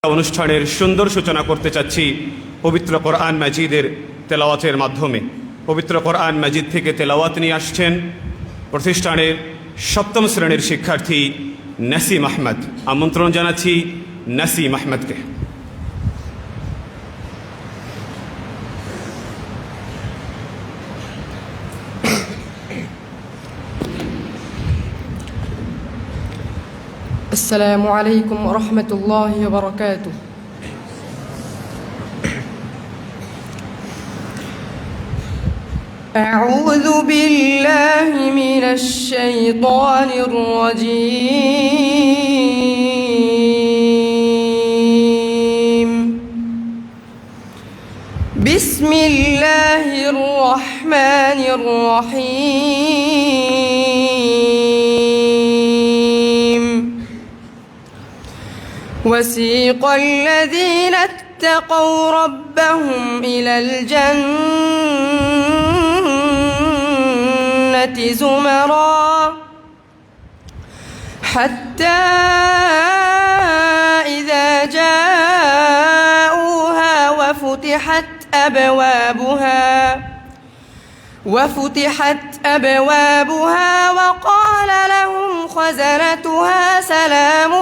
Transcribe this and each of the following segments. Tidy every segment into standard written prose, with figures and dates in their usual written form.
অনুষ্ঠানের সুন্দর সূচনা করতে চাচ্ছি পবিত্র কোরআন মাজিদের তেলাওয়াতের মাধ্যমে। পবিত্র কোরআন মাজিদ থেকে তেলাওয়াত নিয়ে আসছেন প্রতিষ্ঠানের সপ্তম শ্রেণীর শিক্ষার্থী নাসিম আহমদ। আমন্ত্রণ জানাচ্ছি নাসিম আহমদকে। السلام عليكم ورحمة الله وبركاته. أعوذ بالله من الشيطان الرجيم. بسم الله الرحمن الرحيم. وسيق الذين اتقوا ربهم إلى الجنة زمرا حتى إذا جاءوها وفتحت أبوابها وقال لهم خزنتها سلام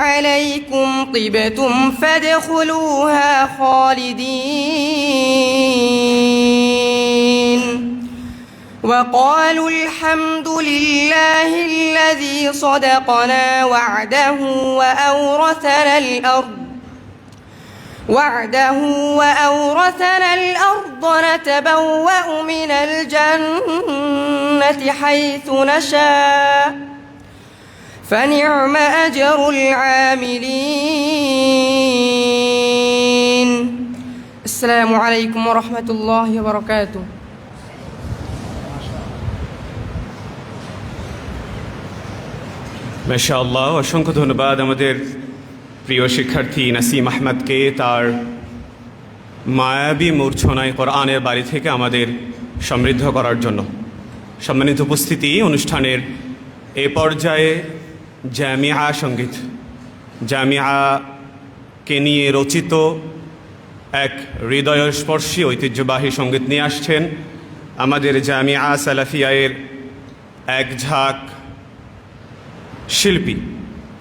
عليكم طبتم فادخلوها خالدين وقالوا الحمد لله الذي صدقنا وعده وأورثنا الأرض نتبوأ من الجنة حيث نشاء فنعم أجر العاملين. السلام عليكم ورحمة الله وبركاته. মাশাআল্লাহ, অসংখ্য ধন্যবাদ আমাদের প্রিয় শিক্ষার্থী নাসিম আহমদকে তার মায়াবী মূর্ছনায় কোরআনের বাড়ি থেকে আমাদের সমৃদ্ধ করার জন্য। সম্মানিত উপস্থিতি, অনুষ্ঠানের এ পর্যায়ে জামিয়া সঙ্গীত, জামিয়াকে নিয়ে রচিত এক হৃদয়স্পর্শী ঐতিহ্যবাহী সঙ্গীত নিয়ে আসছেন আমাদের জামিয়া সালাফিয়ায়ের এক ঝাঁক শিল্পী।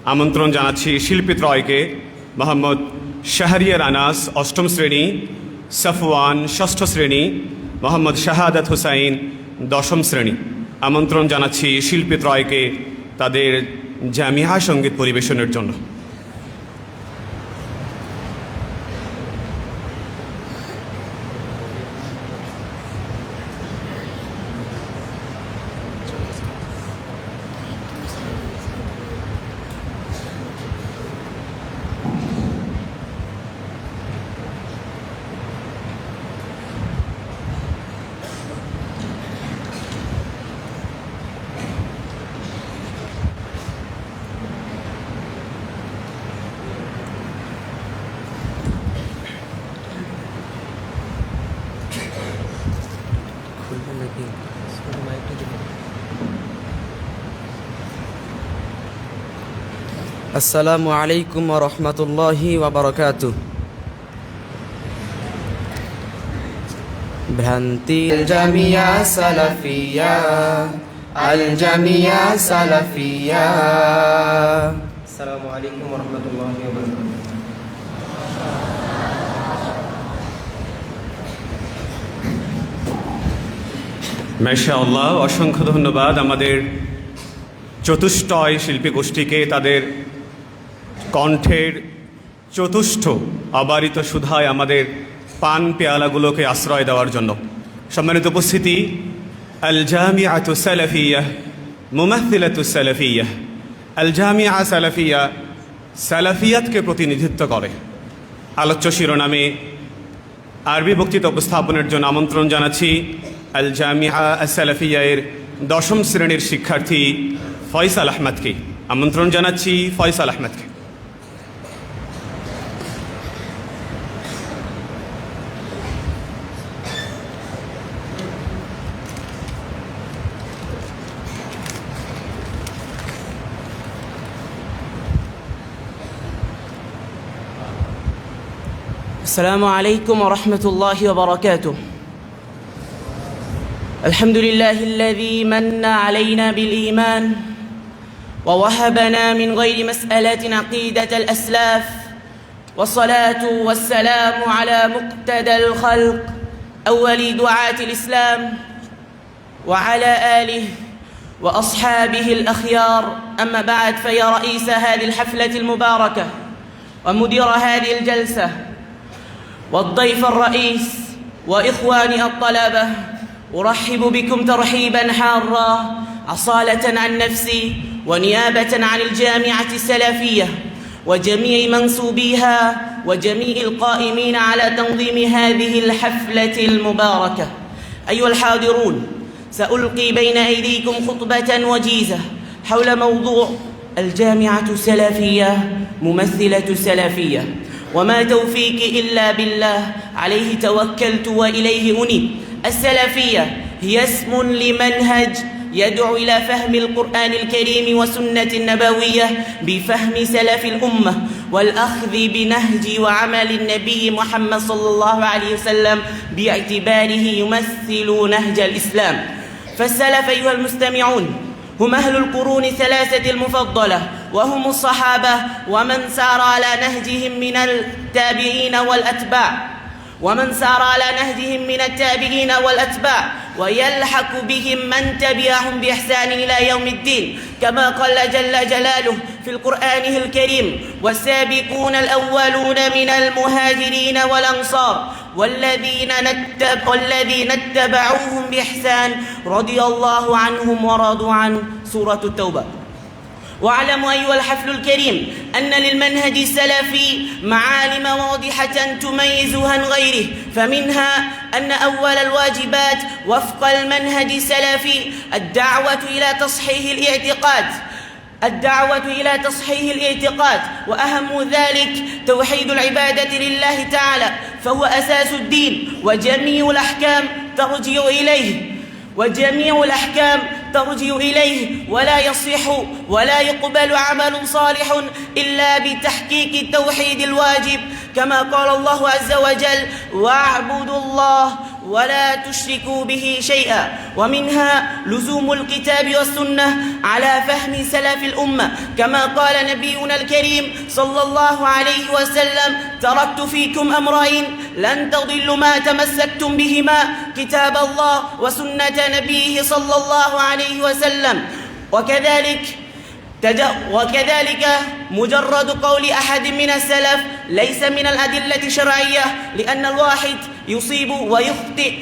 আমন্ত্রণ জানাচ্ছি শিল্পীত্রয়কে। মোহাম্মদ শাহরিয়ার আনাস অষ্টম শ্রেণী, সাফওয়ান ষষ্ঠ শ্রেণী, মোহাম্মদ শাহাদাত হুসাইন দশম শ্রেণী। আমন্ত্রণ জানাচ্ছি শিল্পীত্রয়কে তাদের জামিয়া সঙ্গীত পরিবেশনের জন্য। আসসালামু আলাইকুম ওয়া রাহমাতুল্লাহি ওয়া বারাকাতুহু। ভ্রান্তি জামিয়া সালাফিয়া, আল জামিয়া সালাফিয়া। আসসালামু আলাইকুম ওয়া রাহমাতুল্লাহি ওয়া বারাকাতুহু। মাশাআল্লাহ, অসংখ্য ধন্যবাদ আমাদের চতুষ্টয় শিল্পী গোষ্ঠীকে তাদের কণ্ঠের চতুষ্ঠ অবারিত সুধায় আমাদের পান পেয়ালাগুলোকে আশ্রয় দেওয়ার জন্য। সম্মানিত উপস্থিতি, আল জামিআতু সালাফিয়াহ মুমাথিলাতু সালাফিয়াহ। আল জামিআ সালাফিয়া সালাফিয়াতকে প্রতিনিধিত্ব করে। আলোচ্য শিরোনামে আরবি বক্তৃতা উপস্থাপনের জন্য আমন্ত্রণ জানাচ্ছি আল জামিআ সালাফিয়া-এর দশম শ্রেণীর শিক্ষার্থী ফয়সাল আহমদকে। আমন্ত্রণ জানাচ্ছি ফয়সাল আহমদকে। السلام عليكم ورحمة الله وبركاته. الحمد لله الذي من علينا بالإيمان ووهبنا من غير مسألة عقيدة الأسلاف، والصلاة والسلام على مقتدى الخلق أول دعاة الإسلام وعلى آله وأصحابه الأخيار. أما بعد، فيا رئيس هذه الحفلة المباركة ومدير هذه الجلسة والضيف الرئيس وإخواني الطلبة، أرحب بكم ترحيبا حارا أصالة عن نفسي ونيابة عن الجامعة السلفية وجميع منسوبيها وجميع القائمين على تنظيم هذه الحفلة المباركة. أيها الحاضرون، سألقي بين أيديكم خطبة وجيزة حول موضوع الجامعة السلفية ممثلة السلفية، وما توفيقي إلا بالله، عليه توكلت وإليه أنيب. السلفية هي اسم لمنهج يدعو إلى فهم القرآن الكريم والسنة النبوية بفهم سلف الأمة والأخذ بنهج وعمل النبي محمد صلى الله عليه وسلم باعتباره يمثل نهج الإسلام. فالسلف أيها المستمعون هم أهل القرون الثلاثة المفضلة، وهم الصحابة ومن سار على نهجهم من التابعين والأتباع ويلحق بهم من تبعهم بإحسان إلى يوم الدين، كما قال جل جلاله في القرآن الكريم: والسابقون الأولون من المهاجرين والأنصار والذين اتبعوهم بإحسان رضي الله عنهم ورضوا عنه. سورة التوبة. واعلموا أيها الحفل الكريم أن للمنهج السلفي معالم واضحة تميزها عن غيره، فمنها أن أول الواجبات وفق المنهج السلفي الدعوة إلى تصحيح الاعتقاد، وأهم ذلك توحيد العبادة لله تعالى، فهو أساس الدين وجميع الأحكام ترجع إليه، ولا يصح ولا يقبل عمل صالح إلا بتحقيق التوحيد الواجب، كما قال الله عز وجل: واعبدوا الله ولا تشركوا به شيئا. ومنها لزوم الكتاب والسنة على فهم سلف الأمة، كما قال نبينا الكريم صلى الله عليه وسلم: تركت فيكم أمرين لن تضلوا ما تمسكتم بهما، كتاب الله وسنة نبيه صلى الله عليه وسلم. وكذلك مجرد قول أحد من السلف ليس من الأدلة الشرعية، لأن الواحد يصيب ويخطئ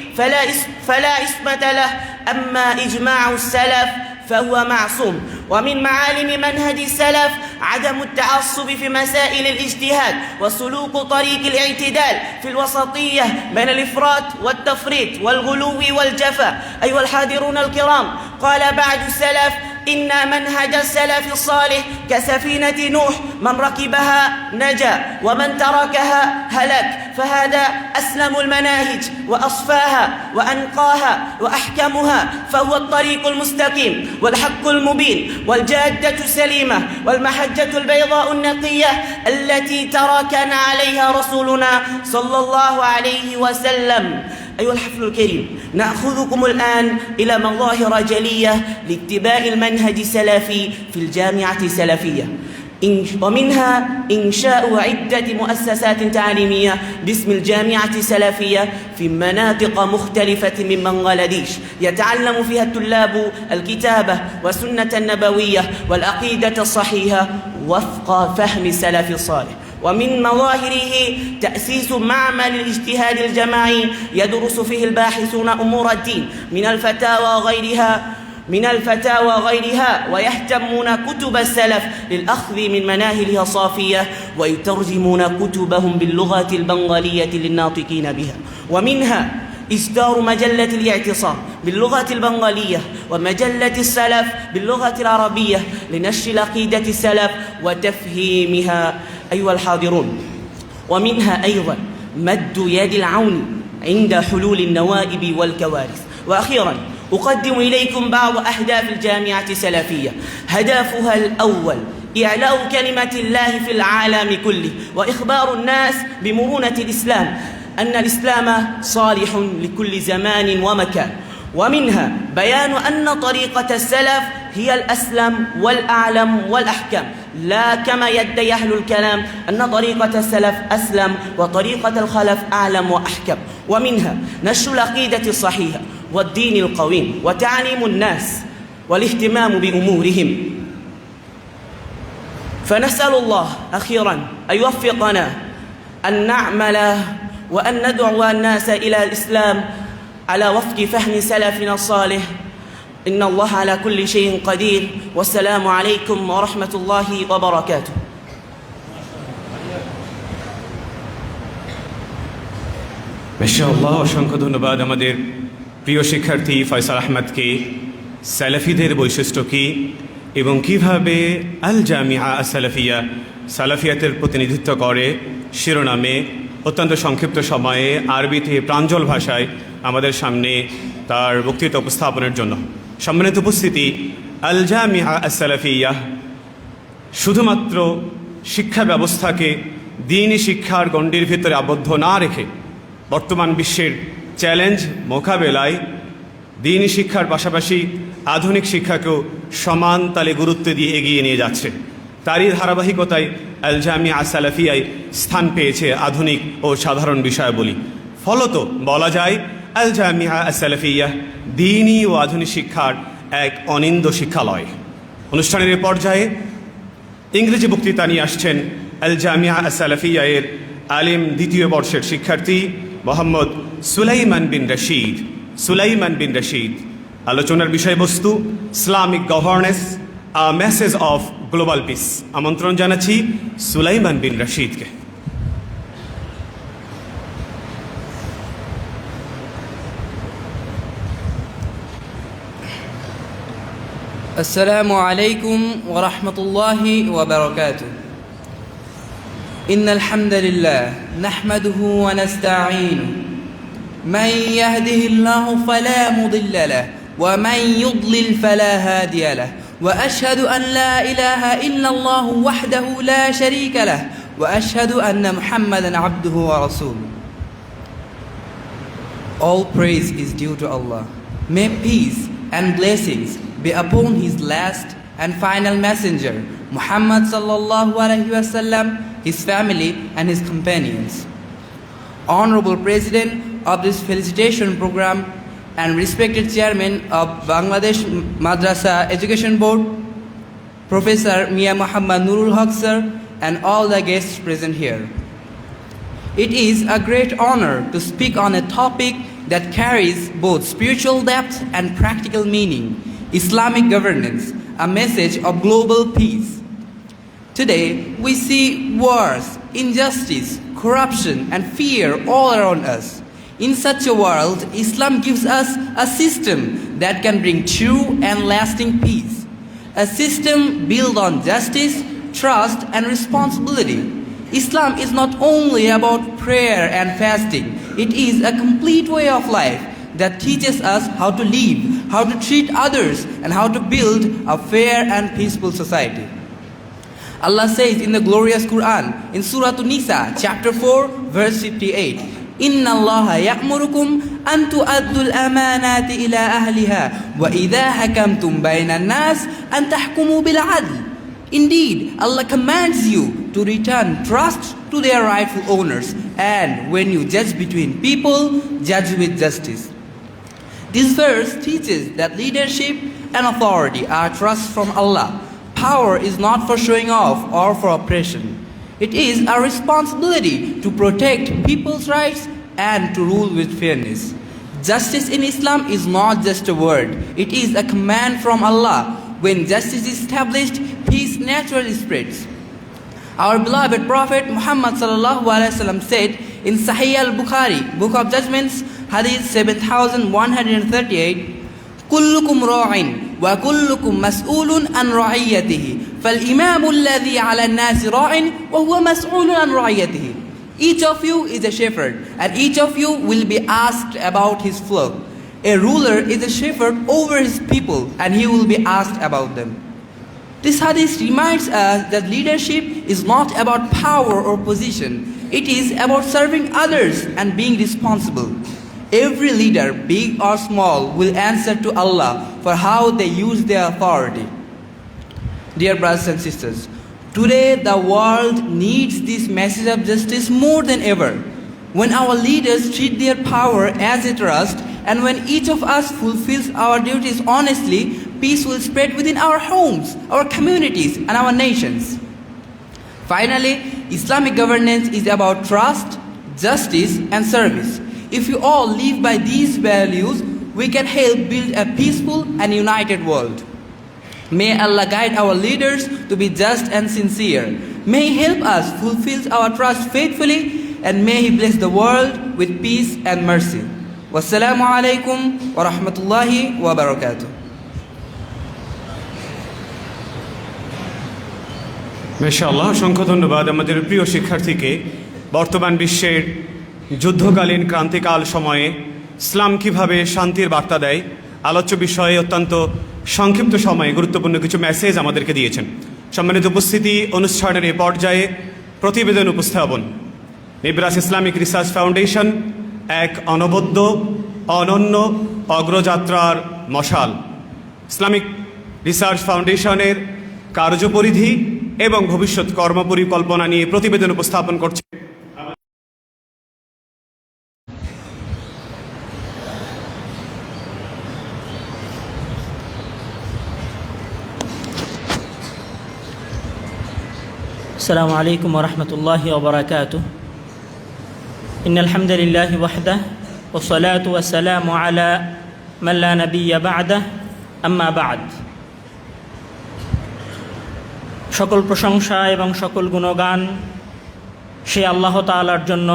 فلا إثمة له، أما إجماع السلف فهو معصوم. ومن معالم منهج السلف عدم التعصب في مسائل الاجتهاد وسلوك طريق الاعتدال في الوسطية بين الإفراط والتفريط والغلو والجفا. أيها الحاضرون الكرام، قال بعض السلف: إن منهج السلف الصالح كسفينة نوح، من ركبها نجا ومن تركها هلك. فهذا أسلم المناهج وأصفاها وأنقاها وأحكمها، فهو الطريق المستقيم والحق المبين والجادة السليمة والمحجة البيضاء النقية التي تركنا عليها رسولنا صلى الله عليه وسلم. أيها الحفل الكريم، نأخذكم الآن إلى مظاهر جلية لاتباع المنهج السلفي في الجامعة السلفية، ومنها إنشاء عدة مؤسسات تعليمية باسم الجامعة السلفية في مناطق مختلفة من بنغلاديش، يتعلم فيها الطلاب الكتابة والسنة النبوية والعقيدة الصحيحة وفق فهم السلف الصالح. ومن مظاهره تأسيس معمل الاجتهاد الجماعي يدرس فيه الباحثون أمور الدين من الفتاوى وغيرها، ويهتمون كتب السلف للأخذ من مناهلها الصافية، ويترجمون كتبهم باللغة البنغالية للناطقين بها. ومنها إصدار مجلة الاعتصام باللغة البنغالية ومجلة السلف باللغة العربية لنشر العقيدة السلف وتفهيمها. أيها الحاضرون، ومنها أيضا مد يد العون عند حلول النوائب والكوارث. وأخيرا أقدم إليكم بعض أهداف الجامعة السلفية. هدفها الأول إعلاء كلمة الله في العالم كله وإخبار الناس بمرونة الإسلام أن الإسلام صالح لكل زمان ومكان ومنها بيان أن طريقة السلف هي الأسلم والأعلم والأحكم لا كما يدعي أهل الكلام أن طريقة السلف أسلم وطريقة الخلف أعلم وأحكم ومنها نشر العقيدة الصحيحة والدين القويم وتعليم الناس والاهتمام بأمورهم فنسأل الله أخيرا أن يوفقنا أن نعمل وأن ندعو الناس إلى الإسلام على وفق فهم سلفنا الصالح إن الله على كل شيء قدير والسلام عليكم ورحمة الله وبركاته মাশাআল্লাহ, অসংখ্য ধন্যবাদ আমাদের প্রিয় শিক্ষার্থী ফয়সাল আহমদকে। সালাফিদের বৈশিষ্ট্য কী এবং কিভাবে আল জামিয়া সালাফিয়া সালাফিয়াতের প্রতিনিধিত্ব করে শিরোনামে অত্যন্ত সংক্ষিপ্ত সময়ে আরবিতে প্রাঞ্জল ভাষায় আমাদের সামনে তার বক্তৃতা উপস্থাপনের জন্য সম্মানিত উপস্থিতি। আল জামিয়া সালাফিয়া শুধুমাত্র শিক্ষা ব্যবস্থাকে দ্বীনি শিক্ষার গণ্ডির ভিতরে আবদ্ধ না রেখে বর্তমান বিশ্বের চ্যালেঞ্জ মোকাবেলায় দ্বীনি শিক্ষার পাশাপাশি আধুনিক শিক্ষাকেও সমান তালে গুরুত্ব দিয়ে এগিয়ে নিয়ে যাচ্ছে। তারই ধারাবাহিকতায় আল জামিয়া সালাফিয়ায় স্থান পেয়েছে আধুনিক ও সাধারণ বিষয়াবলী। ফলত বলা যায় আল জামিয়া সালাফিয়া দ্বীনি ও আধুনিক শিক্ষার এক অনিন্দ শিক্ষালয়। অনুষ্ঠানের এ পর্যায়ে ইংরেজি বক্তৃতা নিয়ে আসছেন আল জামিয়া সালাফিয়া এর আলিম দ্বিতীয় বর্ষের শিক্ষার্থী মোহাম্মদ সুলাইমান বিন রশিদ। সুলাইমান বিন রশিদ। আলোচনার বিষয়বস্তু Islamic governance, a message of global piece. আমন্ত্রণ জানাচ্ছি সুলাইমান বিন রশিদকে। السلام عليكم ورحمة الله وبركاته. إن الحمد لله نحمده ونستعينه من يهده الله فلا مضل له ومن يضلل فلا هادي له وأشهد أن لا إله إلا الله وحده لا شريك له وأشهد أن محمدا عبده ورسوله. All praise is due to Allah. May peace and blessings be upon his last and final messenger Muhammad sallallahu alaihi wasallam, his family and his companions. Honorable President of this felicitation program and respected Chairman of Bangladesh Madrasa Education Board, Professor Mia Muhammad Nurul Haq sir, and all the guests present here. It is a great honor to speak on a topic that carries both spiritual depth and practical meaning, Islamic governance, a message of global peace. Today, we see wars, injustice, corruption, and fear all around us. In such a world, Islam gives us a system that can bring true and lasting peace. A system built on justice, trust, and responsibility. Islam is not only about prayer and fasting, it is a complete way of life that teaches us how to live, how to treat others, and how to build a fair and peaceful society. Allah says in the glorious Quran, in Surah An-Nisa, chapter 4, verse 58, Inna Allaha ya'murukum an tu'addu al-amanati ila ahliha wa idha hakamtum bayna an-nas an tahkumu bil-'adl. Indeed, Allah commands you to return trust to their rightful owners, and when you judge between people, judge with justice. This verse teaches that leadership and authority are trust from Allah. Power is not for showing off or for oppression. It is our responsibility to protect people's rights and to rule with fairness. Justice in Islam is not just a word, it is a command from Allah. When justice is established, peace naturally spreads. Our beloved Prophet Muhammad sallallahu alaihi wasallam said in Sahih al-Bukhari, Book of Judgments, Hadith 7138, كلكم راع وكلكم مسؤول عن رعيته فالإمام الذي على الناس راع وهو مسؤول عن رعيته. Each of you is a shepherd, and each of you will be asked about his flock. A ruler is a shepherd over his people, and he will be asked about them. This hadith reminds us that leadership is not about power or position. It is about serving others and being responsible. Every leader, big or small, will answer to Allah for how they use their authority. Dear brothers and sisters, today the world needs this message of justice more than ever. When our leaders treat their power as a trust, and when each of us fulfills our duties honestly, peace will spread within our homes, our communities, and our nations. Finally, Islamic governance is about trust, justice, and service. If we all live by these values, we can help build a peaceful and united world. May Allah guide our leaders to be just and sincere. May He help us fulfill our trust faithfully, and may He bless the world with peace and mercy. Wassalamu alaikum wa rahmatullahi wa barakatuh. মাশাআল্লাহ, অসংখ্য ধন্যবাদ আমাদের প্রিয় শিক্ষার্থীকে। বর্তমান বিশ্বের যুদ্ধকালীন ক্রান্তিকাল সময়ে ইসলাম কিভাবে শান্তির বার্তা দেয় আলোচ্য বিষয়ে অত্যন্ত সংক্ষিপ্ত সময়ে গুরুত্বপূর্ণ কিছু মেসেজ আমাদেরকে দিয়েছেন। সম্মানিত উপস্থিতি, অনুষ্ঠানের এই পর্যায়ে প্রতিবেদন উপস্থাপন। নিব্রাস ইসলামিক রিসার্চ ফাউন্ডেশন এক অনবদ্য, অনন্য অগ্রযাত্রার মশাল। ইসলামিক রিসার্চ ফাউন্ডেশনের কার্যপরিধি এবং ভবিষ্যৎ কর্মপরিকল্পনা নিয়ে প্রতিবেদন উপস্থাপন করছে السلام عليكم ورحمة الله وبركاته. إن الحمد لله وحده والصلاة والسلام على من لا نبي بعده أما بعد. সকল প্রশংসা এবং সকল গুণগান সে আল্লাহ তাআলার জন্য,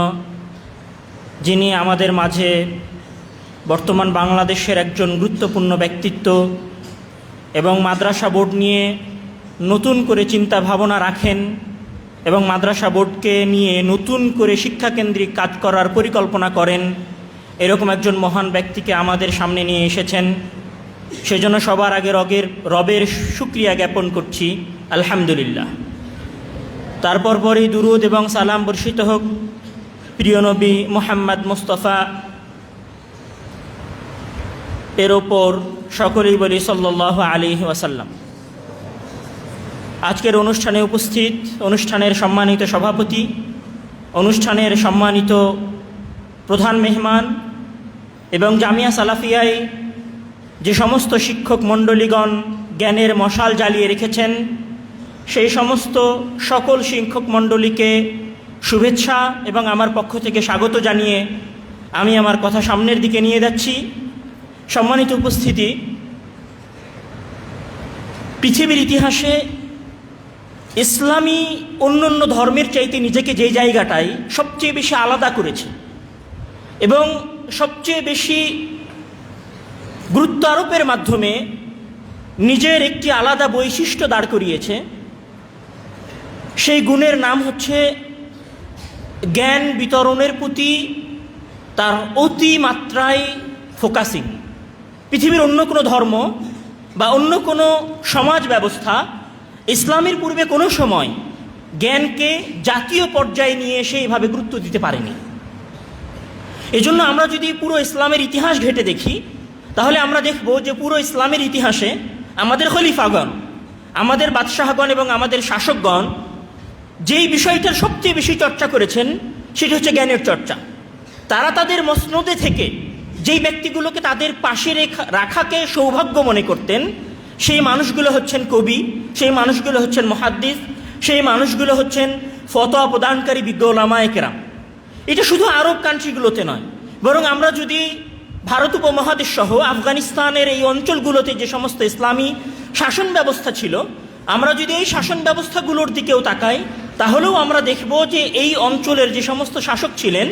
যিনি আমাদের মাঝে বর্তমান বাংলাদেশের একজন গুরুত্বপূর্ণ ব্যক্তিত্ব এবং মাদ্রাসা বোর্ড নিয়ে নতুন করে চিন্তা ভাবনা রাখেন এবং মাদ্রাসা বোর্ডকে নিয়ে নতুন করে শিক্ষাকেন্দ্রিক কাজ করার পরিকল্পনা করেন। এরকম একজন মহান ব্যক্তিকে আমাদের সামনে নিয়ে এসেছেন। সেজন্য সবার আগে রবের শুকরিয়া জ্ঞাপন করছি, আলহামদুলিল্লাহ। তারপর পরই দুরুদ এবং সালাম বর্ষিত হোক প্রিয় নবী মুহাম্মদ মুস্তাফা এর ওপর, সকলেই বলি সাল্লাল্লাহু আলাইহি ওয়াসাল্লাম। আজকের অনুষ্ঠানে উপস্থিত অনুষ্ঠানের সম্মানিত সভাপতি, অনুষ্ঠানের সম্মানিত প্রধান মেহমান এবং জামিয়া সালাফিয়ায় যে সমস্ত শিক্ষক মণ্ডলীগণ জ্ঞানের মশাল জ্বালিয়ে রেখেছেন, সেই সমস্ত সকল শিক্ষক মণ্ডলীকে শুভেচ্ছা এবং আমার পক্ষ থেকে স্বাগত জানিয়ে আমি আমার কথা সামনের দিকে নিয়ে যাচ্ছি। সম্মানিত উপস্থিতি, পৃথিবীর ইতিহাসে ইসলামী অন্যান্য ধর্মের চাইতে নিজেকে যে জায়গাটায় সবচেয়ে বেশি আলাদা করেছে এবং সবচেয়ে বেশি গুরুত্ব আরোপের মাধ্যমে নিজের একটি আলাদা বৈশিষ্ট্য দাঁড় করিয়েছে, সেই গুণের নাম হচ্ছে জ্ঞান বিতরণের প্রতি তার অতিমাত্রায় ফোকাসিং। পৃথিবীর অন্য কোনো ধর্ম বা অন্য কোনো সমাজ ব্যবস্থা ইসলামের পূর্বে কোনো সময় জ্ঞানকে জাতীয় পর্যায়ে নিয়ে এসে এইভাবে গুরুত্ব দিতে পারেনি। এজন্য আমরা যদি পুরো ইসলামের ইতিহাস ঘেঁটে দেখি, তাহলে আমরা দেখব যে পুরো ইসলামের ইতিহাসে আমাদের খলিফাগণ, আমাদের বাদশাহগণ এবং আমাদের শাসকগণ যেই বিষয়টার সবচেয়ে বেশি চর্চা করেছেন সেটা হচ্ছে জ্ঞানের চর্চা। তারা তাদের মসনদে থেকে যেই ব্যক্তিগুলোকে তাদের পাশে রাখাকে সৌভাগ্য মনে করতেন, সেই মানুষগুলো হচ্ছেন কবি, সেই মানুষগুলো হচ্ছেন মুহাদ্দিস, সেই মানুষগুলো হচ্ছেন ফতোয়া প্রদানকারী বিজ্ঞ ওলামায়ে কেরাম। এটা শুধু আরব কান্ট্রিগুলোতে নয়, বরং আমরা যদি ভারত উপমহাদেশ সহ আফগানিস্তানের এই অঞ্চলগুলোতে যে সমস্ত ইসলামী শাসন ব্যবস্থা ছিল, আমরা যদি এই শাসন ব্যবস্থাগুলোর দিকেও তাকাই, তাহলেও আমরা দেখব যে এই অঞ্চলের যে সমস্ত শাসক ছিলেন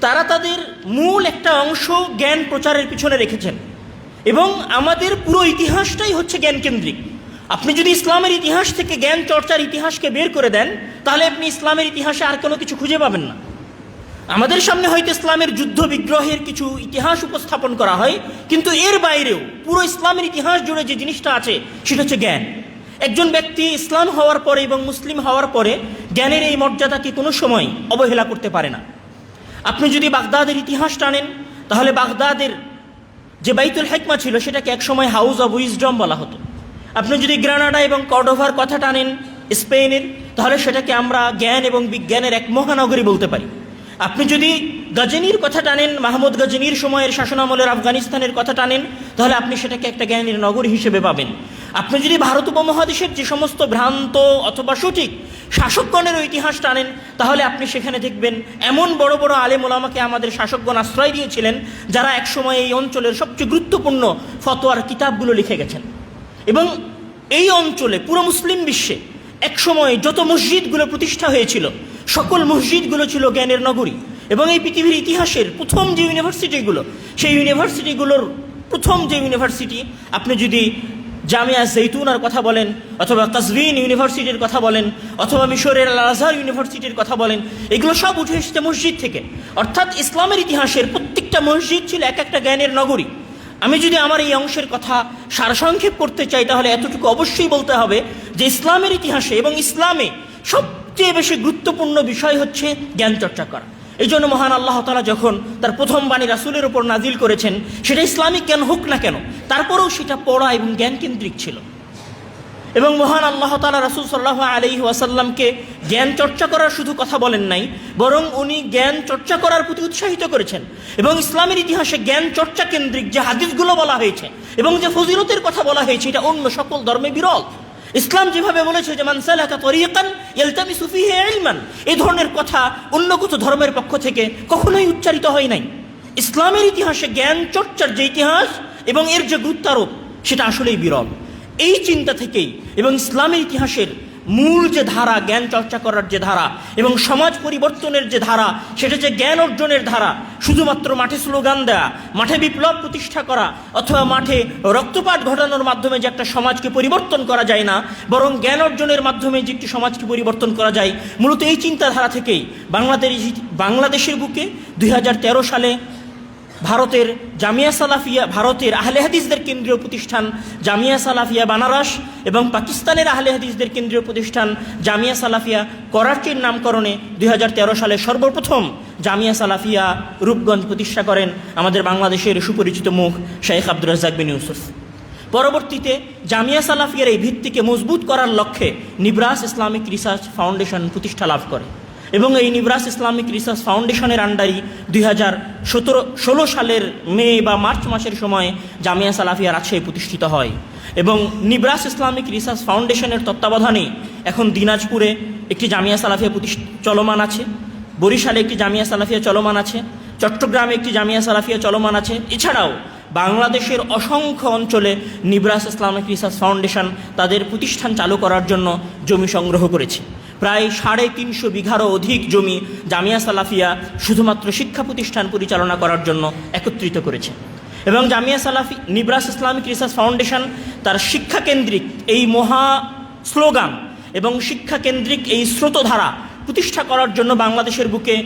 তারা তাদের মূল একটা অংশ জ্ঞান প্রচারের পিছনে রেখেছেন এবং আমাদের পুরো ইতিহাসটাই হচ্ছে জ্ঞানকেন্দ্রিক। আপনি যদি ইসলামের ইতিহাস থেকে জ্ঞান চর্চার ইতিহাসকে বের করে দেন, তাহলে আপনি ইসলামের ইতিহাসে আর কোনো কিছু খুঁজে পাবেন না। আমাদের সামনে হয়তো ইসলামের যুদ্ধ বিগ্রহের কিছু ইতিহাস উপস্থাপন করা হয়, কিন্তু এর বাইরেও পুরো ইসলামের ইতিহাস জুড়ে যে জিনিসটা আছে সেটা হচ্ছে জ্ঞান। একজন ব্যক্তি ইসলাম হওয়ার পরে এবং মুসলিম হওয়ার পরে জ্ঞানের এই মর্যাদাকে কোনো সময় অবহেলা করতে পারে না। আপনি যদি বাগদাদের ইতিহাস টানেন তাহলে বাগদাদের যে বাইতুল হিকমা ছিল সেটাকে একসময় হাউস অব উইজডম বলা হতো। আপনি যদি গ্রানাডা এবং কর্ডোভার কথা টানেন স্পেনের, তাহলে সেটাকে আমরা জ্ঞান এবং বিজ্ঞানের এক মহানগরী বলতে পারি। আপনি যদি গজনির কথা টানেন, মাহমুদ গজনির সময়ের শাসনামলের আফগানিস্তানের কথা টানেন, তাহলে আপনি সেটাকে একটা জ্ঞানের নগরী হিসেবে পাবেন। আপনি যদি ভারত উপমহাদেশের যে সমস্ত ভ্রান্ত অথবা সঠিক শাসকগণের ইতিহাস টানেন, তাহলে আপনি সেখানে দেখবেন এমন বড় বড় আলেম ওলামাকে আমাদের শাসকগণ আশ্রয় দিয়েছিলেন, যারা একসময় এই অঞ্চলের সবচেয়ে গুরুত্বপূর্ণ ফতোয়ার কিতাবগুলো লিখে গেছেন। এবং এই অঞ্চলে পুরো মুসলিম বিশ্বে একসময় যত মসজিদগুলো প্রতিষ্ঠা হয়েছিল, সকল মসজিদগুলো ছিল জ্ঞানের নগরী। এবং এই পৃথিবীর ইতিহাসের প্রথম যে ইউনিভার্সিটিগুলো, সেই ইউনিভার্সিটিগুলোর প্রথম যে ইউনিভার্সিটি, আপনি যদি জামিয়া জৈতুনার কথা বলেন, অথবা কাজভিন ইউনিভার্সিটির কথা বলেন, অথবা মিশরের আল আজহার ইউনিভার্সিটির কথা বলেন, এগুলো সব উঠে এসেছে মসজিদ থেকে। অর্থাৎ ইসলামের ইতিহাসের প্রত্যেকটা মসজিদ ছিল এক একটা জ্ঞানের নগরী। আমি যদি আমার এই অংশের কথা সারসংক্ষেপ করতে চাই, তাহলে এতটুকু অবশ্যই বলতে হবে যে ইসলামের ইতিহাসে এবং ইসলামে সবচেয়ে বেশি গুরুত্বপূর্ণ বিষয় হচ্ছে জ্ঞান চর্চা করা। এই জন্য মহান আল্লাহ তাআলা যখন তার প্রথম বাণী রাসূলের উপর নাজিল করেছেন, সেটা ইসলামিক জ্ঞান হোক না কেন, তারপরেও সেটা পড়া এবং জ্ঞান কেন্দ্রিক ছিল। এবং মহান আল্লাহ তাআলা রাসূল সাল্লাল্লাহু আলাইহি ওয়াসাল্লামকে জ্ঞান চর্চা করার শুধু কথা বলেন নাই, বরং উনি জ্ঞান চর্চা করার প্রতি উৎসাহিত করেছেন। এবং ইসলামের ইতিহাসে জ্ঞান চর্চা কেন্দ্রিক যে হাদিসগুলো বলা হয়েছে এবং যে ফজিলতের কথা বলা হয়েছে, এটা অন্য সকল ধর্মে বিরল। ইসলাম যেভাবে বলেছে যে মান সালাকা তরিকান ইয়ালতামিসু ফিহি ইলমান, এই ধরনের কথা অন্য কোনো ধর্মের পক্ষ থেকে কখনোই উচ্চারিত হয় নাই। ইসলামের ইতিহাসে জ্ঞান চর্চার যে ইতিহাস এবং এর যে গুরুত্বারোপ, সেটা আসলেই বিরল। এই চিন্তা থেকেই এবং ইসলামের ইতিহাসের মূল যে ধারা, জ্ঞান চর্চা করার যে ধারা এবং সমাজ পরিবর্তনের যে ধারা, সেটা যে জ্ঞান অর্জনের ধারা, শুধুমাত্র মাঠে স্লোগান দেয়া, মাঠে বিপ্লব প্রতিষ্ঠা করা অথবা মাঠে রক্তপাত ঘটানোর মাধ্যমে যে একটা সমাজকে পরিবর্তন করা যায় না, বরং জ্ঞান অর্জনের মাধ্যমে যে একটি সমাজকে পরিবর্তন করা যায়, মূলত এই চিন্তাধারা থেকেই বাংলাদেশের বুকে 2013 সালে ভারতের জামিয়া সালাফিয়া, ভারতের আহলে হাদিসদের কেন্দ্রীয় প্রতিষ্ঠান জামিয়া সালাফিয়া বানারস এবং পাকিস্তানের আহলে হাদিসদের কেন্দ্রীয় প্রতিষ্ঠান জামিয়া সালাফিয়া করাচির নামকরণে 2013 সালে সর্বপ্রথম জামিয়া সালাফিয়া রূপগঞ্জ প্রতিষ্ঠা করেন আমাদের বাংলাদেশের সুপরিচিত মুখ শেখ আব্দুর রাজ্জাক বিন ইউসুফ। পরবর্তীতে জামিয়া সালাফিয়ার এই ভিত্তিকে মজবুত করার লক্ষ্যে নিব্রাস ইসলামিক রিসার্চ ফাউন্ডেশন প্রতিষ্ঠা লাভ করে এবং এই নিব্রাস ইসলামিক রিসার্চ ফাউন্ডেশনের আন্ডারই 2016 সালের মে বা মার্চ মাসের সময় জামিয়া সালাফিয়া রাজশাহী প্রতিষ্ঠিত হয়। এবং নিব্রাস ইসলামিক রিসার্চ ফাউন্ডেশনের তত্ত্বাবধানে এখন দিনাজপুরে একটি জামিয়া সালাফিয়া চলমান আছে, বরিশালে একটি জামিয়া সালাফিয়া চলমান আছে, চট্টগ্রামে একটি জামিয়া সালাফিয়া চলমান আছে। এছাড়াও বাংলাদেশের অসংখ্য অঞ্চলে নিব্রাস ইসলামিক রিসার্চ ফাউন্ডেশন তাদের প্রতিষ্ঠান চালু করার জন্য জমি সংগ্রহ করেছে। প্রায় 350 বিঘারও অধিক জমি জামিয়া সালাফিয়া শুধুমাত্র শিক্ষা প্রতিষ্ঠান পরিচালনা করার জন্য একত্রিত করেছে। এবং জামিয়া সালাফি নিব্রাস ইসলামিক রিসার্চ ফাউন্ডেশন তার শিক্ষাকেন্দ্রিক এই মহা স্লোগান এবং শিক্ষাকেন্দ্রিক এই স্রোতধারা প্রতিষ্ঠা করার জন্য বাংলাদেশের বুকে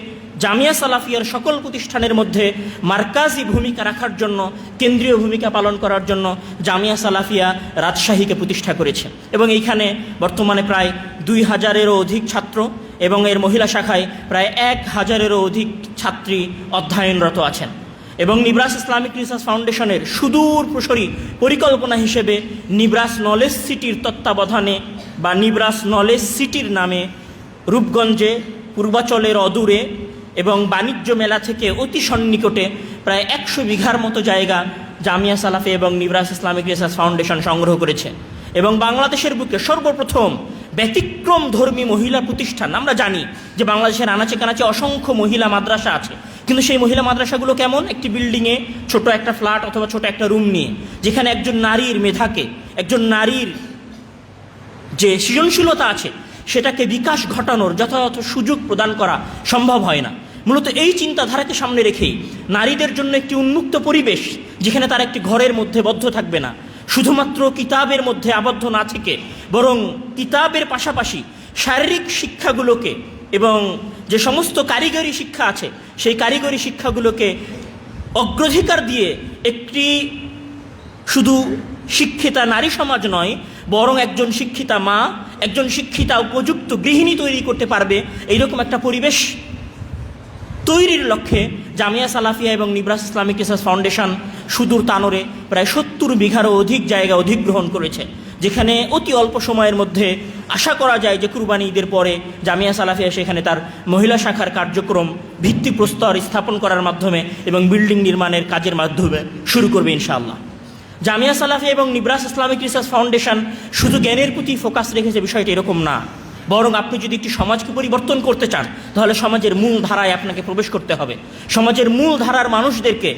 জামিয়া সালাফিয়ার সকল প্রতিষ্ঠানের মধ্যে মার্কাজি ভূমিকা রাখার জন্য, কেন্দ্রীয় ভূমিকা পালন করার জন্য জামিয়া সালাফিয়া রাজশাহীকে প্রতিষ্ঠা করেছে। এবং এইখানে বর্তমানে প্রায় 2000-এরও অধিক ছাত্র এবং এর মহিলা শাখায় প্রায় 1000-এরও অধিক ছাত্রী অধ্যয়নরত আছেন। এবং নিব্রাস ইসলামিক রিসার্চ ফাউন্ডেশনের সুদূর প্রসারী পরিকল্পনা হিসেবে নিব্রাস নলেজ সিটির তত্ত্বাবধানে বা নিব্রাস নলেজ সিটির নামে রূপগঞ্জে পূর্বাচলের অদূরে এবং বাণিজ্য মেলা থেকে অতি সন্নিকটে প্রায় 100 বিঘার মতো জায়গা জামিয়া সালাফি এবং নিব্রাস ইসলামিক রিসার্চ ফাউন্ডেশন সংগ্রহ করেছে। এবং বাংলাদেশের বুকে সর্বপ্রথম ব্যতিক্রম ধর্মী মহিলা প্রতিষ্ঠান, আমরা জানি যে বাংলাদেশের আনাচে কানাচে অসংখ্য মহিলা মাদ্রাসা আছে, কিন্তু সেই মহিলা মাদ্রাসাগুলো কেমন? একটি বিল্ডিংয়ে ছোট একটা ফ্ল্যাট অথবা ছোট একটা রুম নিয়ে, যেখানে একজন নারীর মেধাকে, একজন নারীর যে সৃজনশীলতা আছে সেটাকে বিকাশ ঘটানোর যথাযথ সুযোগ প্রদান করা সম্ভব হয় না। মূলত এই চিন্তাধারাকে সামনে রেখেই নারীদের জন্য একটি উন্মুক্ত পরিবেশ, যেখানে তার একটি ঘরের মধ্যে বদ্ধ থাকবে না, শুধুমাত্র কিতাবের মধ্যে আবদ্ধ না থেকে বরং কিতাবের পাশাপাশি শারীরিক শিক্ষাগুলোকে এবং যে সমস্ত কারিগরি শিক্ষা আছে সেই কারিগরি শিক্ষাগুলোকে অগ্রাধিকার দিয়ে একটি শুধু শিক্ষিতা নারী সমাজ নয়, বরং একজন শিক্ষিতা মা, একজন শিক্ষিতা উপযুক্ত গৃহিণী তৈরি করতে পারবে, এইরকম একটা পরিবেশ তৈরির লক্ষ্যে জামিয়া সালাফিয়া এবং নিব্রাস ইসলামিক রিসার্চ ফাউন্ডেশন সুদূর তানোরে প্রায় 70 বিঘারও অধিক জায়গা অধিগ্রহণ করেছে, যেখানে অতি অল্প সময়ের মধ্যে আশা করা যায় যে কুরবানি ঈদের পরে জামিয়া সালাফিয়া সেখানে তার মহিলা শাখার কার্যক্রম ভিত্তিপ্রস্তর স্থাপন করার মাধ্যমে এবং বিল্ডিং নির্মাণের কাজের মাধ্যমে শুরু করবে ইনশাআল্লাহ। জামিয়া সালাফিয়া এবং নিব্রাস ইসলামিক রিসার্চ ফাউন্ডেশন শুধু জ্ঞানের প্রতি ফোকাস রেখেছে, বিষয়টি এরকম না, বরং আপনি যদি একটি সমাজকে পরিবর্তন করতে চান তাহলে সমাজের মূল ধারায় আপনাকে প্রবেশ করতে হবে। সমাজের মূল ধারার মানুষদেরকে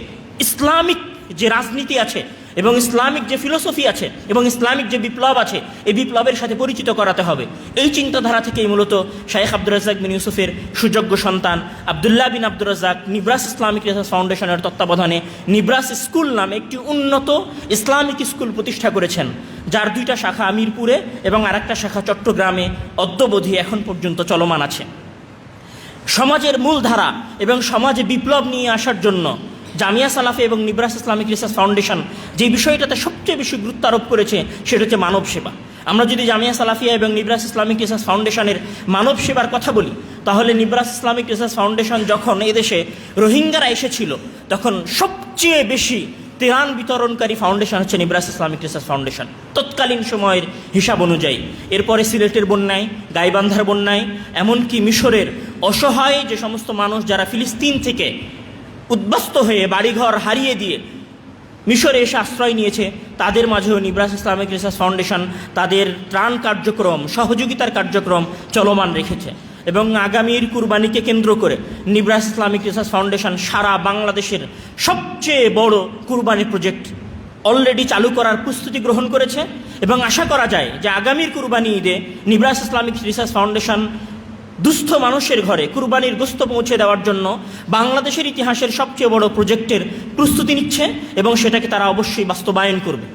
ইসলামিক যে রাজনীতি আছে এবং ইসলামিক যে ফিলোসফি আছে এবং ইসলামিক যে বিপ্লব আছে, এই বিপ্লবের সাথে পরিচিত করাতে হবে। এই চিন্তাধারা থেকেই মূলত শাইখ আব্দুর রাজ্জাক বিন ইউসুফের সুযোগ্য সন্তান আবদুল্লাহ বিন আব্দুর রাজ্জাক নিব্রাস ইসলামিক রিসার্চ ফাউন্ডেশনের তত্ত্বাবধানে নিব্রাস স্কুল নামে একটি উন্নত ইসলামিক স্কুল প্রতিষ্ঠা করেছেন, যার 2টা শাখা আমিরপুরে এবং আরেকটা শাখা চট্টগ্রামে অদ্যাবধি এখন পর্যন্ত চলমান আছে। সমাজের মূলধারা এবং সমাজে বিপ্লব নিয়ে আসার জন্য জামিয়া সালাফি এবং নিব্রাস ইসলামিক রিসার্চ ফাউন্ডেশন যে বিষয়টাতে সবচেয়ে বেশি গুরুত্ব আরোপ করেছে সেটা হচ্ছে মানব সেবা। আমরা যদি জামিয়া সালাফিয়া এবং নিব্রাস ইসলামিক রিসার্চ ফাউন্ডেশনের মানব সেবার কথা বলি, তাহলে নিব্রাস ইসলামিক রিসার্চ ফাউন্ডেশন যখন এদেশে রোহিঙ্গারা এসেছিল তখন সবচেয়ে বেশি ত্রাণ বিতরণকারী ফাউন্ডেশন হচ্ছে নিব্রাস ইসলামিক রিসার্চ ফাউন্ডেশন তৎকালীন সময়ের হিসাব অনুযায়ী। এরপরে সিলেটের বন্যায়, গাইবান্ধার বন্যায়, এমনকি মিশরের অসহায় যে সমস্ত মানুষ যারা ফিলিস্তিন থেকে উদ্বাস্ত হয়ে বাড়িঘর হারিয়ে দিয়ে মিশরে এসে আশ্রয় নিয়েছে, তাদের মাঝেও নিব্রাস ইসলামিক রিসার্চ ফাউন্ডেশন তাদের ত্রাণ কার্যক্রম, সহযোগিতার কার্যক্রম চলমান রেখেছে। এবং আগামীর কুরবানিকে কেন্দ্র করে নিব্রাস ইসলামিক রিসার্চ ফাউন্ডেশন সারা বাংলাদেশের সবচেয়ে বড় কুরবানি প্রজেক্ট অলরেডি চালু করার প্রস্তুতি গ্রহণ করেছে এবং আশা করা যায় যে আগামীর কুরবানি ঈদে নিব্রাস ইসলামিক রিসার্চ ফাউন্ডেশন দুস্থ মানুষের ঘরে কুরবানির গোশত পৌঁছে দেওয়ার জন্য বাংলাদেশের ইতিহাসের সবচেয়ে বড় প্রজেক্টের প্রস্তুতি নিচ্ছে এবং সেটাকে তারা অবশ্যই বাস্তবায়ন করবে।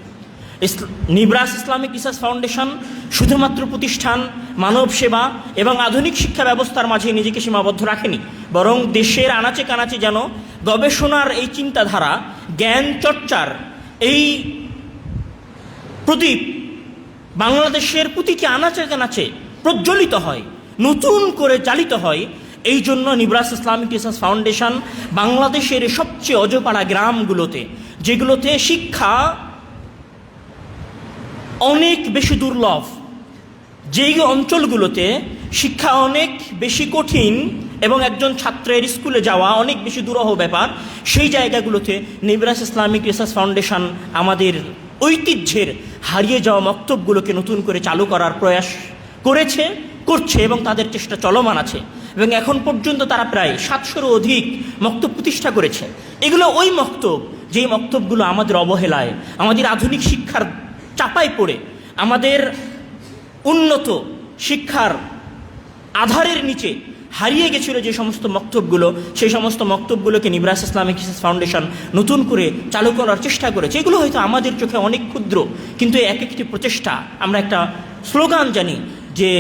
নিব্রাস ইসলামিক রিসার্চ ফাউন্ডেশন শুধুমাত্র প্রতিষ্ঠান, মানব সেবা এবং আধুনিক শিক্ষা ব্যবস্থার মাঝে নিজেকে সীমাবদ্ধ রাখেনি, বরং দেশের আনাচে কানাচে যেন গবেষণার এই চিন্তাধারা, জ্ঞান চর্চার এই প্রদীপ বাংলাদেশের প্রতিটি আনাচে কানাচে প্রজ্বলিত হয়, নতুন করে চালিত হয়। এই জন্য নিব্রাস ইসলামিক রিসার্চ ফাউন্ডেশন বাংলাদেশের সবচেয়ে অজপাড়া গ্রামগুলোতে, যেগুলোতে শিক্ষা অনেক বেশি দুর্লভ, যেই অঞ্চলগুলোতে শিক্ষা অনেক বেশি কঠিন এবং একজন ছাত্রের স্কুলে যাওয়া অনেক বেশি দুরূহ ব্যাপার, সেই জায়গাগুলোতে নিব্রাস ইসলামিক রিসার্চ ফাউন্ডেশন আমাদের ঐতিহ্যের হারিয়ে যাওয়া মক্তবগুলোকে নতুন করে চালু করার প্রয়াস করছে এবং তাদের চেষ্টা চলমান আছে। এবং এখন পর্যন্ত তারা প্রায় 700-এরও অধিক মক্তব প্রতিষ্ঠা করেছে। এগুলো ওই মক্তব যেই মক্তবগুলো আমাদের অবহেলায়, আমাদের আধুনিক শিক্ষার চাপায় পড়ে, আমাদের উন্নত শিক্ষার আধারের নিচে হারিয়ে গেছিল যে সমস্ত মক্তবগুলো, সেই সমস্ত মক্তবগুলোকে নিব্রাস ইসলামিক রিসার্চ ফাউন্ডেশন নতুন করে চালু করার চেষ্টা করেছে। এগুলো হয়তো আমাদের চোখে অনেক ক্ষুদ্র, কিন্তু এক একটি প্রচেষ্টা, আমরা একটা স্লোগান জানি যে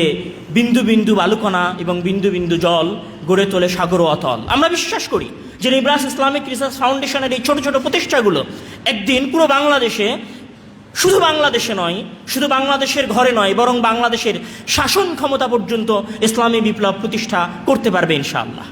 বিন্দু বিন্দু বালুকণা এবং বিন্দু বিন্দু জল গড়ে তোলে সাগর অতল। আমরা বিশ্বাস করি যে নিব্রাস ইসলামিক রিসার্চ ফাউন্ডেশনের এই ছোট ছোট প্রতিষ্ঠাগুলো একদিন পুরো বাংলাদেশে, শুধু বাংলাদেশে নয়, শুধু বাংলাদেশের ঘরে নয়, বরং বাংলাদেশের শাসন ক্ষমতা পর্যন্ত ইসলামী বিপ্লব প্রতিষ্ঠা করতে পারবে ইনশাআল্লাহ।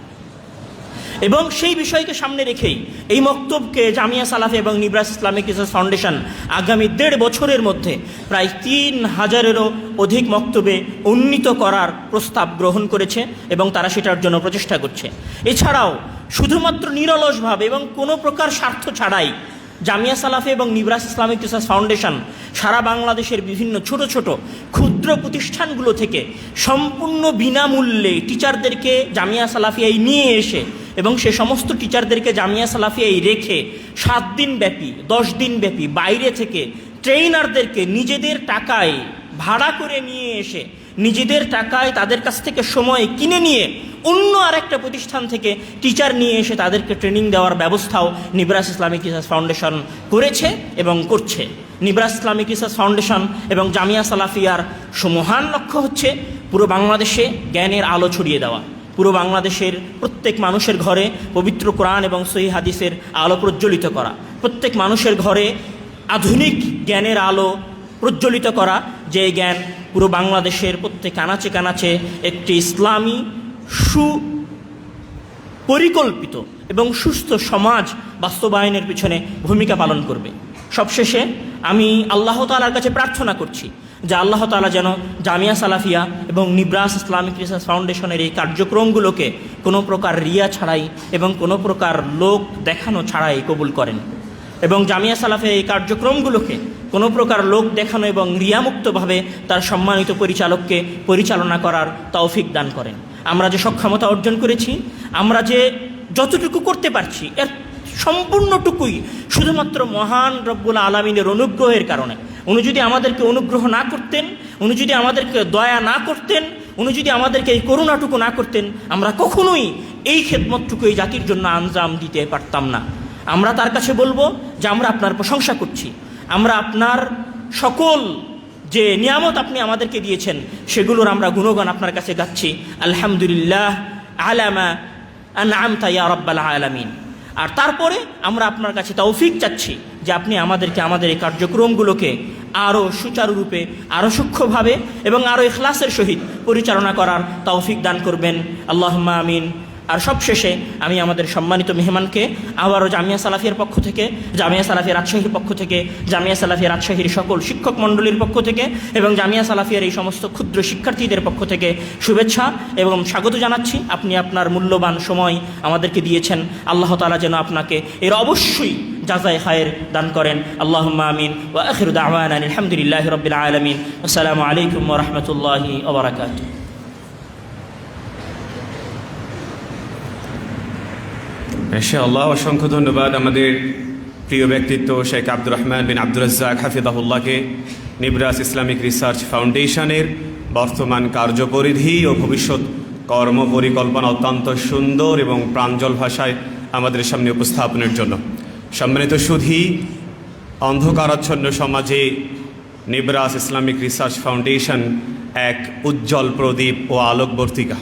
এবং সেই বিষয়কে সামনে রেখেই এই মক্তবকে জামিয়া সালাফি এবং নিব্রাস ইসলামিক রিসার্চ ফাউন্ডেশন আগামী 1.5 বছরের মধ্যে প্রায় 3000-এরও অধিক মক্তবে উন্নীত করার প্রস্তাব গ্রহণ করেছে এবং তারা সেটার জন্য প্রচেষ্টা করছে। এছাড়াও শুধুমাত্র নিরলসভাবে এবং কোনো প্রকার স্বার্থ ছাড়াই জামিয়া সালাফি এবং নিব্রাস ইসলামিক রিসার্চ ফাউন্ডেশন সারা বাংলাদেশের বিভিন্ন ছোট ছোট ক্ষুদ্র প্রতিষ্ঠানগুলো থেকে সম্পূর্ণ বিনামূল্যে টিচারদেরকে জামিয়া সালাফিয়ায় নিয়ে এসে এবং সে সমস্ত টিচারদেরকে জামিয়া সালাফিয়ায় রেখে 7 দিন ব্যাপী 10 দিন ব্যাপী বাইরে থেকে ট্রেইনারদেরকে নিজেদের টাকায় ভাড়া করে নিয়ে এসে, নিজেদের টাকায় তাদের কাছ থেকে সময় কিনে নিয়ে অন্য আরেকটা প্রতিষ্ঠান থেকে টিচার নিয়ে এসে তাদেরকে ট্রেনিং দেওয়ার ব্যবস্থাও নিব্রাস ইসলামিক রিসার্চ ফাউন্ডেশন করেছে এবং করছে। নিব্রাস ইসলামিক রিসার্চ ফাউন্ডেশন এবং জামিয়া সালাফিয়ার মহান লক্ষ্য হচ্ছে পুরো বাংলাদেশে জ্ঞানের আলো ছড়িয়ে দেওয়া, পুরো বাংলাদেশের প্রত্যেক মানুষের ঘরে পবিত্র কোরআন এবং সহিহ হাদিসের আলো প্রজ্বলিত করা, প্রত্যেক মানুষের ঘরে আধুনিক জ্ঞানের আলো প্রজ্বলিত করা, যে জ্ঞান পুরো বাংলাদেশের প্রত্যেক আনাচে কানাচে একটি ইসলামী সুপরিকল্পিত এবং সুস্থ সমাজ বাস্তবায়নের পিছনে ভূমিকা পালন করবে। সবশেষে আমি আল্লাহ তাআলার কাছে প্রার্থনা করছি যে আল্লাহ তাআলা যেন জামিয়া সালাফিয়া এবং নিব্রাস ইসলামিক রিসার্চ ফাউন্ডেশনের এই কার্যক্রমগুলোকে কোনো প্রকার রিয়া ছাড়াই এবং কোনো প্রকার লোক দেখানো ছাড়াই কবুল করেন, এবং জামিয়া সালাফিয়া এই কার্যক্রমগুলোকে কোনো প্রকার লোক দেখানো এবং রিয়ামুক্তভাবে তার সম্মানিত পরিচালককে পরিচালনা করার তৌফিক দান করেন। আমরা যে সক্ষমতা অর্জন করেছি, আমরা যে যতটুকু করতে পারছি, এর সম্পূর্ণটুকুই শুধুমাত্র মহান রব্বুল আলামিনের অনুগ্রহের কারণে। উনি যদি আমাদেরকে অনুগ্রহ না করতেন, উনি যদি আমাদেরকে দয়া না করতেন, উনি যদি আমাদেরকে এই করুণাটুকু না করতেন, আমরা কখনোই এই খেদমতটুকু এই জাতির জন্য আঞ্জাম দিতে পারতাম না। আমরা তার কাছে বলবো যে আমরা আপনার প্রশংসা করছি, আমরা আপনার সকল যে নিয়ামত আপনি আমাদেরকে দিয়েছেন সেগুলোর আমরা গুণগান আপনার কাছে গাচ্ছি। আলহামদুলিল্লাহ আলামা আনআমতা ইয়া রাব্বাল আলামিন। আর তারপরে আমরা আপনার কাছে তৌফিক চাচ্ছি যে আপনি আমাদেরকে আমাদের এই কার্যক্রমগুলোকে আরও সুচারুরূপে, আরও সূক্ষ্মভাবে এবং আরও ইখলাসের সহিত পরিচালনা করার তৌফিক দান করবেন। আল্লাহুম্মা আমিন। আর সবশেষে আমি আমাদের সম্মানিত মেহমানকে আবারও জামিয়া সালাফিয়ার পক্ষ থেকে, জামিয়া সালাফিয়া রাজশাহীর পক্ষ থেকে, জামিয়া সালাফিয়া রাজশাহীর সকল শিক্ষক মণ্ডলীর পক্ষ থেকে এবং জামিয়া সালাফিয়ার এই সমস্ত ক্ষুদ্র শিক্ষার্থীদের পক্ষ থেকে শুভেচ্ছা এবং স্বাগত জানাচ্ছি। আপনি আপনার মূল্যবান সময় আমাদেরকে দিয়েছেন, আল্লাহ তাআলা যেন আপনাকে এর অবশ্যই জাযায়ে খায়ের দান করেন। আল্লাহুম্মা আমিন। ওয়া আখিরু দাওয়ানা আলহামদুলিল্লাহি রাব্বিল আলামিন। আসসালামু আলাইকুম ওয়া রাহমাতুল্লাহি ওয়া বারাকাতুহু। ইনশাআল্লাহ, অসংখ্য ধন্যবাদ আমাদের প্রিয় ব্যক্তিত্ব শেখ আব্দুর রহমান বিন আব্দুর রাজ্জাক হাফিজাহুল্লাহকে, নিব্রাস ইসলামিক রিসার্চ ফাউন্ডেশনের বর্তমান কার্যপরিধি ও ভবিষ্যৎ কর্মপরিকল্পনা অত্যন্ত সুন্দর এবং প্রাঞ্জল ভাষায় আমাদের সামনে উপস্থাপনের জন্য। সম্মানিত সুধী, অন্ধকারাচ্ছন্ন সমাজে নিব্রাস ইসলামিক রিসার্চ ফাউন্ডেশন এক উজ্জ্বল প্রদীপ ও আলোকবর্তিকা।